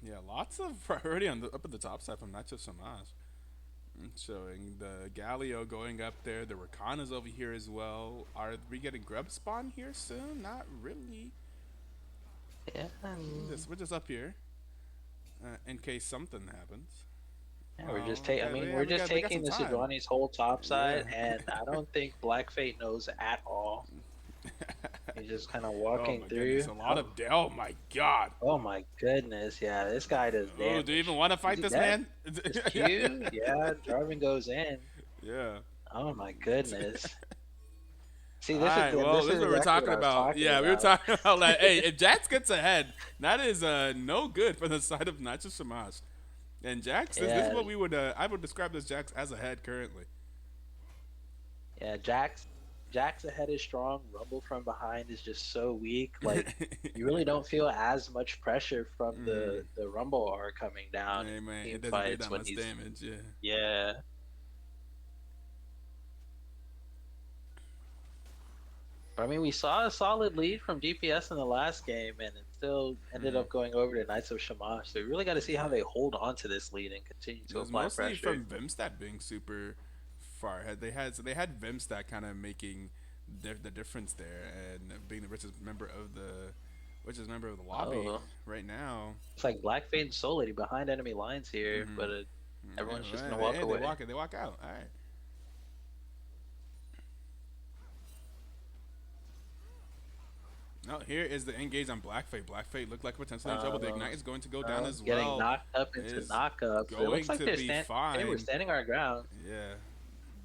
Yeah, lots of priority on the up at the top side from not just Shamash. Showing the Galio going up there. The Rakana's over here as well. Are we getting grub spawn here soon? Not really. Yeah. We're just up here. In case something happens. Yeah, we're just okay, taking. I mean, yeah, we're we just got- we got taking the some time. Sejuani's whole top side, Yeah. and I don't think Black Fate knows at all. He's just kind of Oh walking my through. goodness, a lot of oh my god. Oh my goodness, yeah, this guy does Oh, damage. do you even want to fight Is he this dead? man? Is Q? Yeah, Jarvan goes in. Yeah. Oh my goodness. See, All this right, is well, this this is is what we're exactly talking what I was about. talking Yeah, we were about. talking about like, hey, if Jax gets ahead, that is no good for the side of not just Shamash. And Jax, this Yeah. is what we would I would describe this Jax as ahead currently. Yeah, Jax ahead is strong. Rumble from behind is just so weak. Like you really don't feel as much pressure from the Rumble R coming down. Hey man, Team it doesn't do fights that when much he's- damage. Yeah. Yeah. But, I mean, we saw a solid lead from DPS in the last game, and it still ended up going over to Knights of Shamash. So we really got to see how they hold on to this lead and continue It to was apply mostly pressure. from Vimstat being super far ahead. They had Vimstat kind of making the difference there and being the richest member of the lobby Oh. right now. It's like Black Fate and Soul Lady behind enemy lines here, but everyone's just gonna walk away. They walk out. All right. No, here is the engage on Black Fate. Black Fate looked like potentially in trouble. The Ignite is going to go down as Getting well. knocked up into Is knockups. It going looks like to they're be Hey, we're fine. standing our ground. Yeah.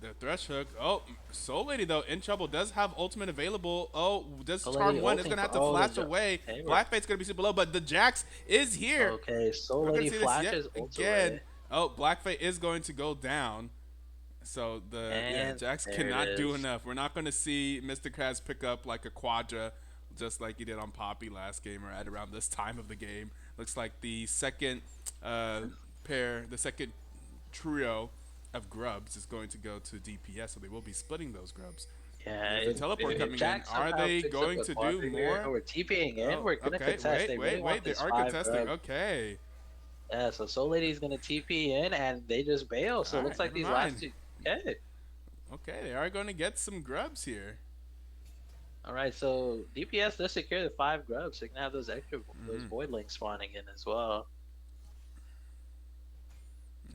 The thresh hook. Oh, Soul Lady though in trouble. Does have ultimate available. Oh, does Soul Charm Lady 1 is ulting gonna have for to all the flash jo- away. Hey, we're- Black Fate's gonna be super low, but the Jax is here. Okay, Soul We're gonna Lady see this flashes yet ult again. away. Oh, Black Fate is going to go down. So And Jax there cannot it do is. enough. We're not going to see Mr. Krabs pick up like a quadra, just like he did on Poppy last game or at around this time of the game. Looks like the second the second trio of grubs is going to go to DPS, so they will be splitting those grubs. Yeah, There's a teleport coming in. Are they going to do more? We're TPing in. Oh, we're gonna okay, contest. They really want they this are 5 contesting. grub. Okay. Yeah, so Soul Lady's gonna TP in, and they just bail. So it looks Alright, like these never mind. last two. Okay. Okay, they are going to get some grubs here. All right, so DPS does secure the 5 grubs, so you can have those extra those Mhm. void links spawning in as well.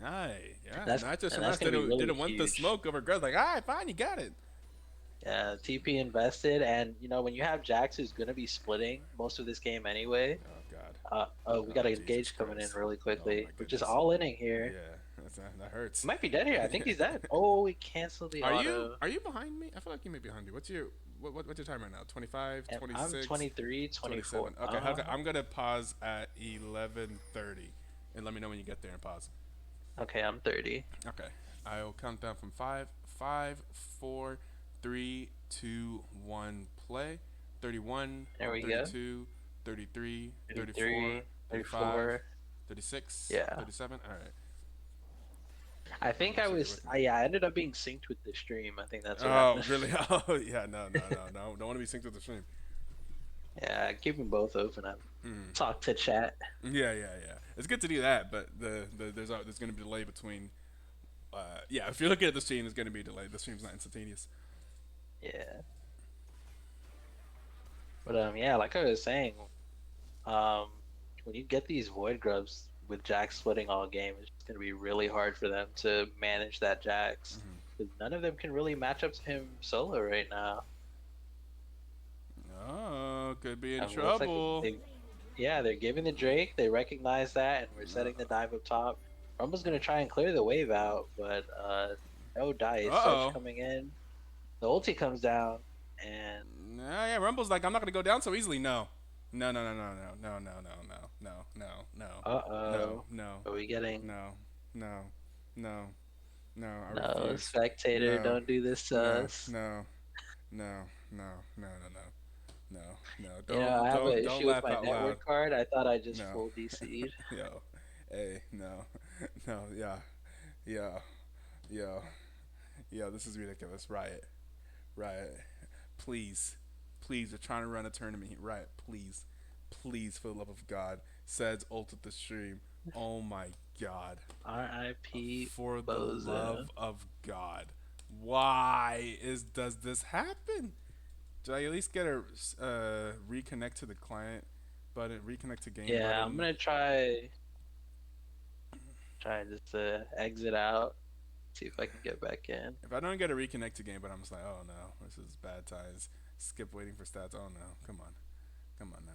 Aye, yeah. That's Not just and that's Shamash gonna be really didn't want the huge. smoke over Grudge. Like, all right, fine, you got it. Yeah, TP invested, and when you have Jax who's gonna be splitting most of this game anyway. Oh God. Oh, we Oh got a Jesus Gage coming in Christ. really Oh quickly. my We're just goodness. all inning here. Yeah, that He hurts. might be dead here. I think he's dead. Oh, we canceled the auto. Are you behind me? I feel like you may be behind me. What's your time right now? 25, And I'm 26, 23, 24. 27. Okay, okay. I'm gonna pause at 11:30, and let me know when you get there and pause. Okay, I'm 30. Okay. I'll count down from five, four, three, two, one. Play. 31, There we go. 32, 33, 34, 33, 35, 34. 36, Yeah. 37. All right. I think You I should be was. with me. Yeah, I ended up being synced with the stream. I think that's what Oh, happened. really? Oh, yeah. No. Don't want to be synced with the stream. Yeah, keep them both open. I Mm. talk to chat. Yeah. It's good to do that, but there's going to be a delay between. Yeah, if you're looking at the stream, there's going to be a delay. The stream's not instantaneous. Yeah. But yeah, like I was saying, um, when you get these void grubs with Jax splitting all game, it's just gonna be really hard for them to manage that Jax. Because none of them can really match up to him solo right now. Oh, could be in It looks like trouble. they're giving the Drake. They recognize that, and we're setting the dive up top. Rumble's gonna try and clear the wave out, but no dice. Uh-oh. Sedge coming in. The ulti comes down, and Yeah, Rumble's like, I'm not going to go down so easily. No. No. uh-oh. No. Are we getting... No. I No, refuse. spectator, No. don't do this to us. No. No. I have an Don't issue with laugh my out network loud. card. I thought I just No. full DC'd. Yo. Hey, no. Yeah. Yo, this is ridiculous. Riot. Please, we're trying to run a tournament here. Riot, please, for the love of God. Says ult at the stream. Oh my God. R.I.P. For the Bozo. love of God. Why does this happen? Did I at least get a reconnect to the client button, reconnect to game Yeah, button? I'm gonna try just to exit out, see if I can get back in. If I don't get a reconnect to game, but I'm just like, oh no, this is bad times. Skip waiting for stats. Oh no, come on now.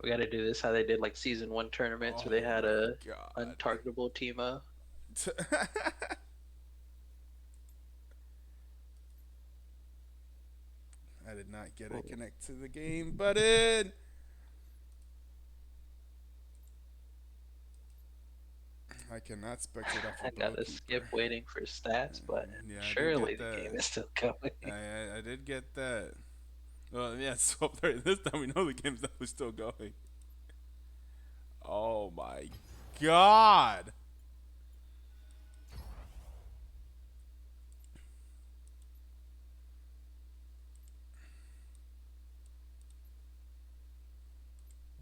We gotta do this how they did like season 1 tournaments where they had a untargetable Teemo. I did not get a connect to the game button. I cannot spectate off I of gotta Loki. skip waiting for stats, but Yeah, surely the game is still going. I did get that. Well, yeah, so this time we know the game's definitely still going. Oh my God.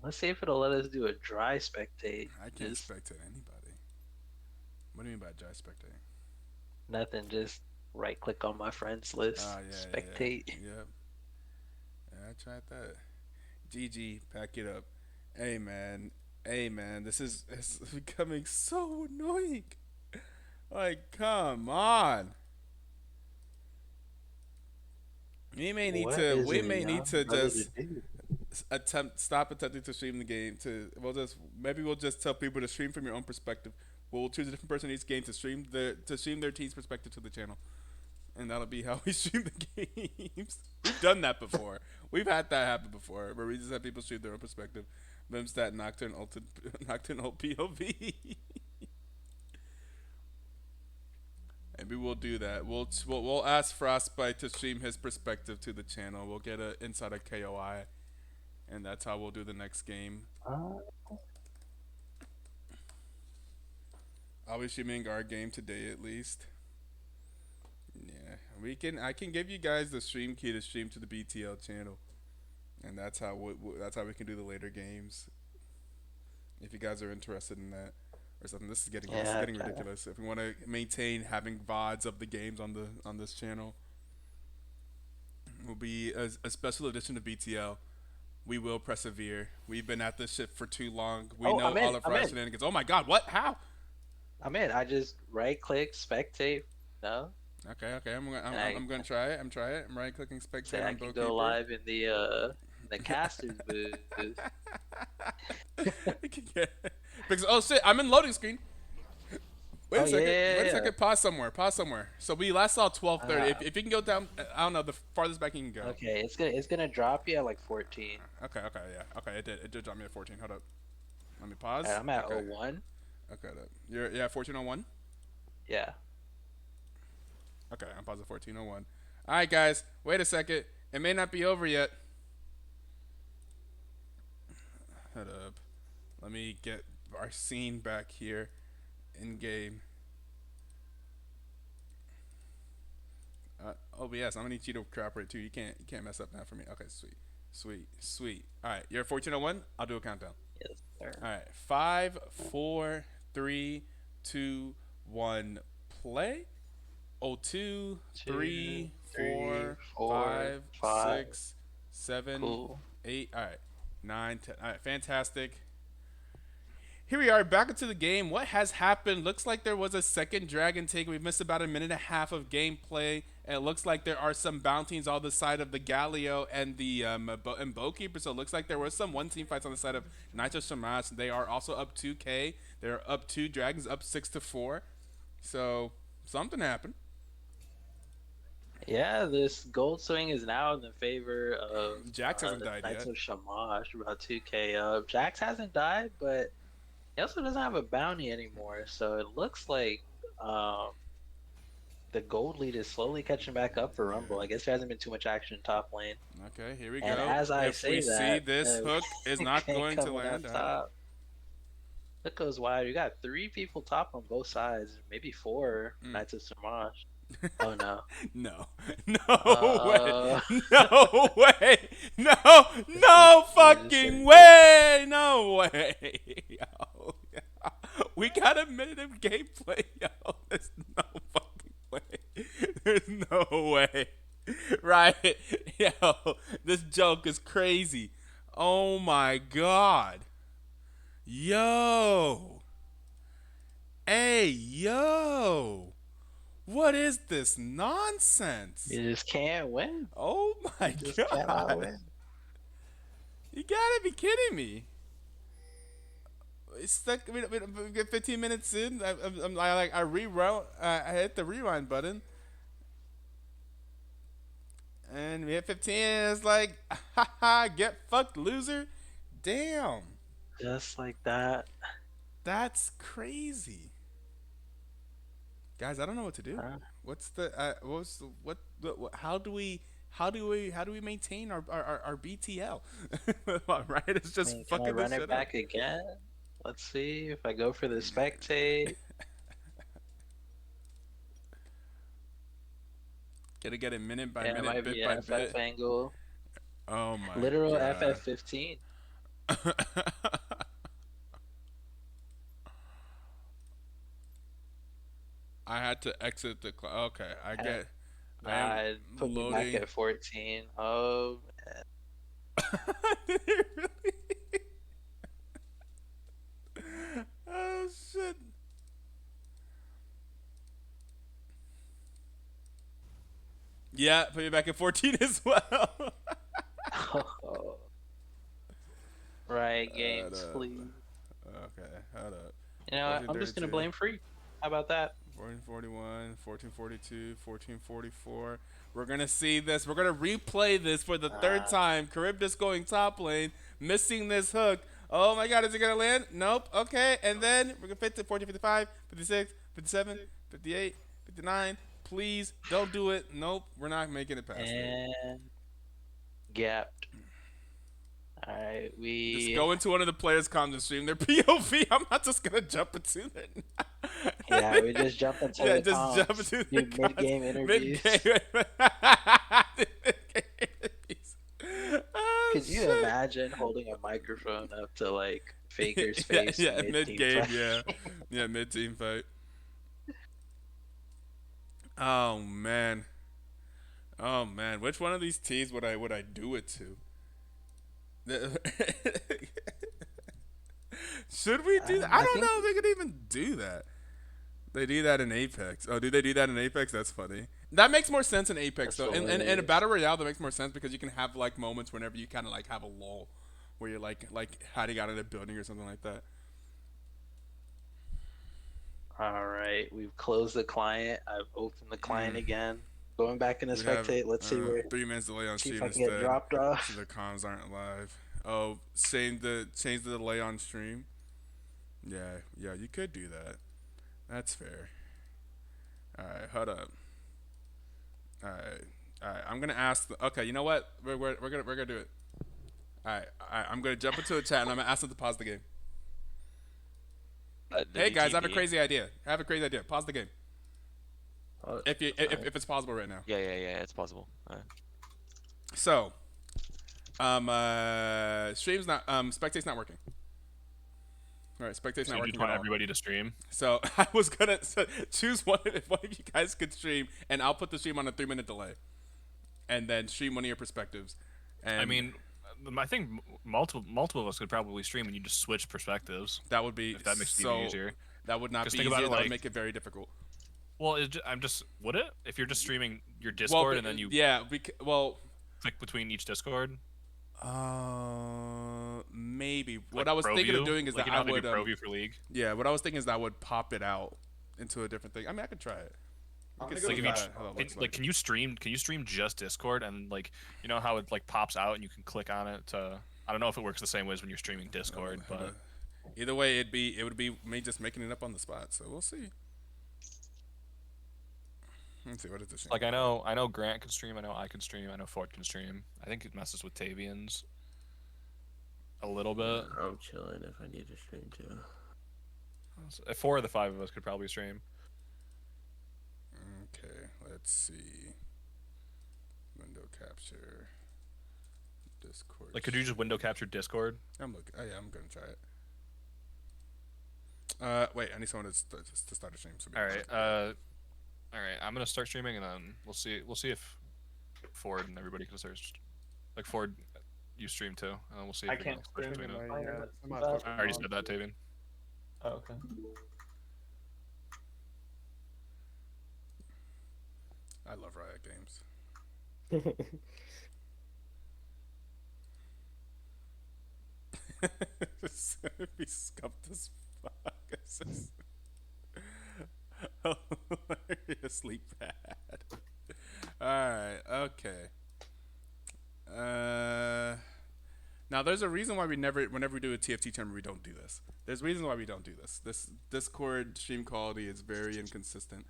Let's see if it'll let us do a dry spectate. I can't Just spectate anybody. What do you mean by dry spectating? nothing, just right click on my friends list, spectate. Yep. Yeah, I tried that. GG, pack it up. Hey man, it's becoming so annoying. Like, come on. We may need to just stop attempting to stream the game. We'll just tell people to stream from your own perspective. We'll choose a different person in each game to stream their team's perspective to the channel, and that'll be how we stream the games. We've done that before. We've had that happen before, where we just have people stream their own perspective. Vimstat, Nocturne, Ult POV. Maybe we'll do that. We'll ask Frostbite to stream his perspective to the channel. We'll get an insider KOI, and that's how we'll do the next game. I'll be streaming our game today at least. Yeah, I can give you guys the stream key to stream to the BTL channel, and that's how we can do the later games. If you guys are interested in that or something, this is getting ridiculous. If we want to maintain having VODs of the games on this channel, will be a special edition of BTL We will persevere. We've been at this shit for too long. We Oh, know I'm all in. of I'm our in. shenanigans. Oh my god, what? How? I'm in. I just right click, spectate. No, Okay, okay. and I I'm gonna try it. I'm trying it. I'm right clicking say spectate I on can go Bowkeeper. live in the caster's booth. Because oh shit, I'm in loading screen. Wait Oh a second. yeah, Wait a yeah, second. Pause somewhere. Pause somewhere. So we last saw 12:30. yeah. If you can go down, I don't know, the farthest back you can go. Okay, it's gonna drop you at like 14. Okay. Okay. Yeah. Okay. It did drop me at 14. Hold up. Let me pause. Alright, I'm at Okay. 01. Okay. You're 1401. Yeah. Okay. I'm pausing 1401. All right, guys. Wait a second. It may not be over yet. Hold up. Let me get our scene back here in game. OBS, I'm gonna need you to cooperate too. You can't mess up that for me. Okay, sweet. All right, you're 1401. I'll do a countdown. Yes, sir. All right, 5, 4, 3, 2, 1, play. 02, 3, 4, 5, 6, 7, Cool. 8. All right, 9, 10. All right, fantastic. Here we are back into the game. What has happened? Looks like there was a second dragon take. We've missed about a minute and a half of gameplay. And it looks like there are some bounties on the side of the Galio and the and Bowkeeper. So it looks like there was some one team fights on the side of Nitro Shamash. They are also up 2K. They're up 2 dragons, up 6-4. So something happened. Yeah, this gold swing is now in the favor of Jax hasn't the died Knights yet. of Shamash, about 2K up. Jax hasn't died, but he also doesn't have a bounty anymore. So it looks like the gold lead is slowly catching back up for Rumble. I guess there hasn't been too much action top lane. Okay, here we And go. as I If say we see that, this hook is not going to coming land. up top. Hook goes wide. You got 3 people top on both sides, maybe 4 Knights of Shamash. Oh no. No. No way. No way. No fucking way. No way. Yo. We got a minute of gameplay, yo. There's no fucking way. There's no way. Right. Yo, this joke is crazy. Oh my god. Yo. Hey, yo. What is this nonsense? You just can't win. Oh my You just cannot god. win. You gotta be kidding me. It's stuck. We get 15 minutes in. I rewound. I hit the rewind button, and we hit 15. And it's like, haha, get fucked, loser. Damn, Just like that. that's crazy, guys. I don't know what to do. What's the how do we maintain our BTL? Right? It's just Can I fucking run this it shit back again? Let's see if I go for the spectate. Gotta get it minute by Yeah, it minute, might bit be by FF bit. angle. Oh my Literal god. FF15. I had to exit the okay, I get I Nah, am it put me back loading. at 14. Oh, Did it really? Oh shit. Yeah, put me back at 14 as well. right, games, please. Okay, hold up. You know what? I'm just gonna 1432. blame free. How about that? 1441, 1442, 1444. We're gonna see this. We're gonna replay this for the third time. Charybdis going top lane, missing this hook. Oh my god, is it gonna land? Nope. Okay, and then we're gonna fit to 1455, 56, 57, 58, 59. Please don't do it. Nope, we're not making it past it. And gapped. All right, Just we go into one of the players' comms and stream their POV. I'm not just gonna jump into it. yeah, we just jump into Yeah, the just comms. jump into the Do mid-game interviews. Mid-game. Oh, Could you shit. imagine holding a microphone up to like Faker's face? Yeah, mid-team mid-game, fight? yeah, mid-team fight. Oh man, which one of these teams would I do it to? Should we do that? I I don't think- know if they could even do that. They do that in Apex. Oh, do they do that in Apex? That's funny. That makes more sense in Apex, That's though. In a hilarious. battle royale, that makes more sense because you can have like moments whenever you kind of like have a lull, where you're like hiding out in a building or something like that. All right, we've closed the client. I've opened the client Mm. again. Going back into We have spectate. Let's see where 3 minutes delay on see if stream I can get instead, dropped off. so the comms aren't live. Oh, change the delay on stream. Yeah, you could do that. That's fair. All right, hold up. All right. I'm gonna ask. Okay, you know what? We're gonna do it. All right. I'm gonna jump into a chat and I'm gonna ask them to pause the game. Hey guys, I have a crazy idea. Pause the game if it's possible right now. Yeah, it's possible. So, stream's not spectate's not working. All right, spectate's So not you working just want at all. everybody to stream? So I was gonna choose one if one of you guys could stream, and I'll put the stream on a 3-minute delay, and then stream one of your perspectives. And I mean, I think multiple of us could probably stream, and you just switch perspectives. that would be If that makes it so. even easier. That would not 'Cause be think easy. about it That would like- make it very difficult. Well, would it? If you're just streaming your Discord and then you click between each Discord? Maybe. Like What I was thinking of ProView? doing is like that you know I how they would. do ProView for League. Yeah, what I was thinking is that I would pop it out into a different thing. I mean, I could try it. We could Like see if you how that looks like. can you stream just Discord and like you know how it like pops out and you can click on it to I don't know if it works the same way as when you're streaming Discord, but Either way, it would be me just making it up on the spot. So we'll see. Let's see what is this. like I know Grant can stream, I know I can stream, I know Ford can stream. I think it messes with Tavian's a little bit. I'm chilling if I need to stream too. So, 4 of the 5 of us could probably stream. Okay, let's see. Window capture. Discord. Like, could you just window capture Discord? I'm looking. Oh yeah, I'm gonna try it. Wait, I need someone to start a stream. So All right, I'm gonna start streaming and then we'll see if Ford and everybody can start. Like Ford, you stream too, and then we'll see if I we can't can switch stream between in them. my. I already said that, Tavian. Oh, okay. I love Riot games. Be scuffed as fuck. It's just hilariously bad. Alright, okay. Now there's a reason why whenever we do a TFT tournament, we don't do this. There's reasons why we don't do this. This Discord stream quality is very inconsistent.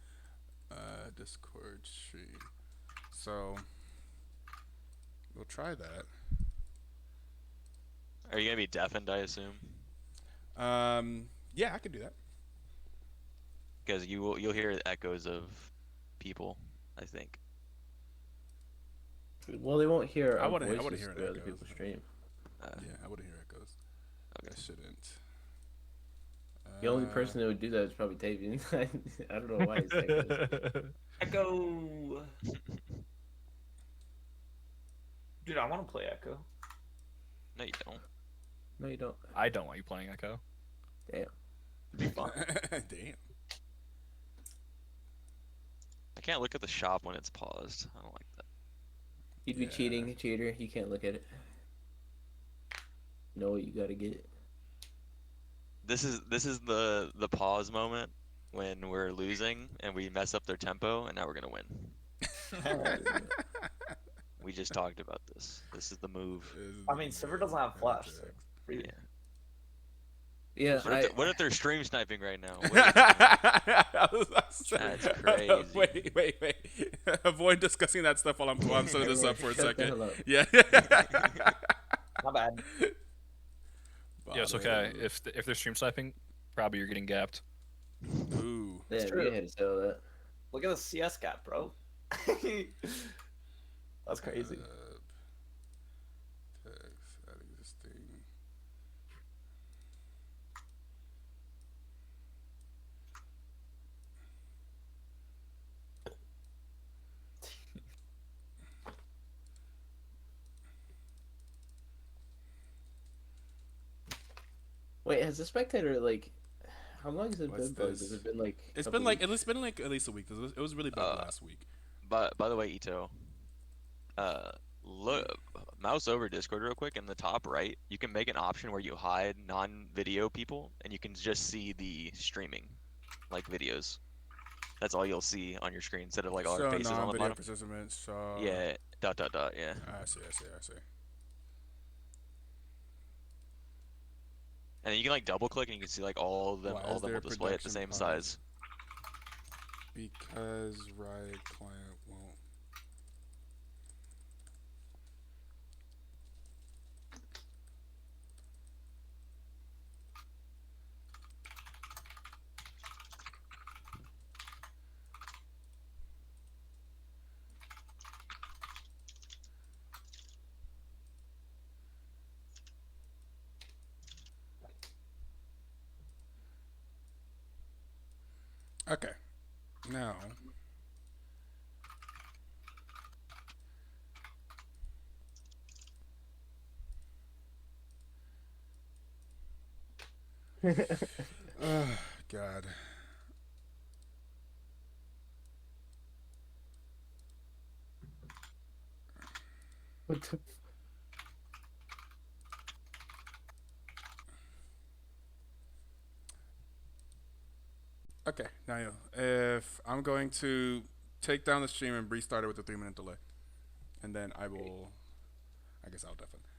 Discord stream. So we'll try that. Are you gonna be deafened? I assume. Yeah, I could do that. Because you'll hear echoes of people. I think. Well, they won't hear. I our wouldn't voices hear through other echoes. people's stream. Yeah, I wouldn't hear echoes. Okay. I shouldn't. The only person that would do that is probably Tavian. I don't know why he's saying this. Echo. Dude, I want to play Echo. No, you don't. No, you don't. I don't want you playing Echo. Damn. Damn. I can't look at the shop when it's paused. I don't like that. You'd be Yeah. cheating, cheater. You can't look at it. Know what you gotta get. This is the pause moment when we're losing and we mess up their tempo, and now we're gonna win. We just talked about this. This is the move. I mean, Silver doesn't have flash. So Yeah. Yeah, What if they're stream sniping right now? That's crazy. Wait. Avoid discussing that stuff while I'm setting this up for a Shut the second. hell up. Yeah. not bad. Yeah, it's okay. If they're stream sniping, probably you're getting gapped. Ooh. Yeah, true. we had to sell that. Look at the CS gap, bro. That's crazy. Text, add existing. Wait, has the spectator like? How long has it What's been bugged? this? Has it been like? It's couple been like weeks? at least a week. It was really bad last week. But by the way, Ito, look, mouse over Discord real quick. In the top right, you can make an option where you hide non-video people, and you can just see the streaming, like videos. That's all you'll see on your screen instead of like all our So faces on the non-video bottom. participants. Yeah, dot dot dot. Yeah. I see. And then you can like double click and you can see like all of them. Why All is of them there will display at the production same pause? size. Because Riot client won't. Okay. Now. Oh, God. What the? Okay, Daniel. If I'm going to take down the stream and restart it with a 3-minute delay, and then I will. I guess I'll definitely.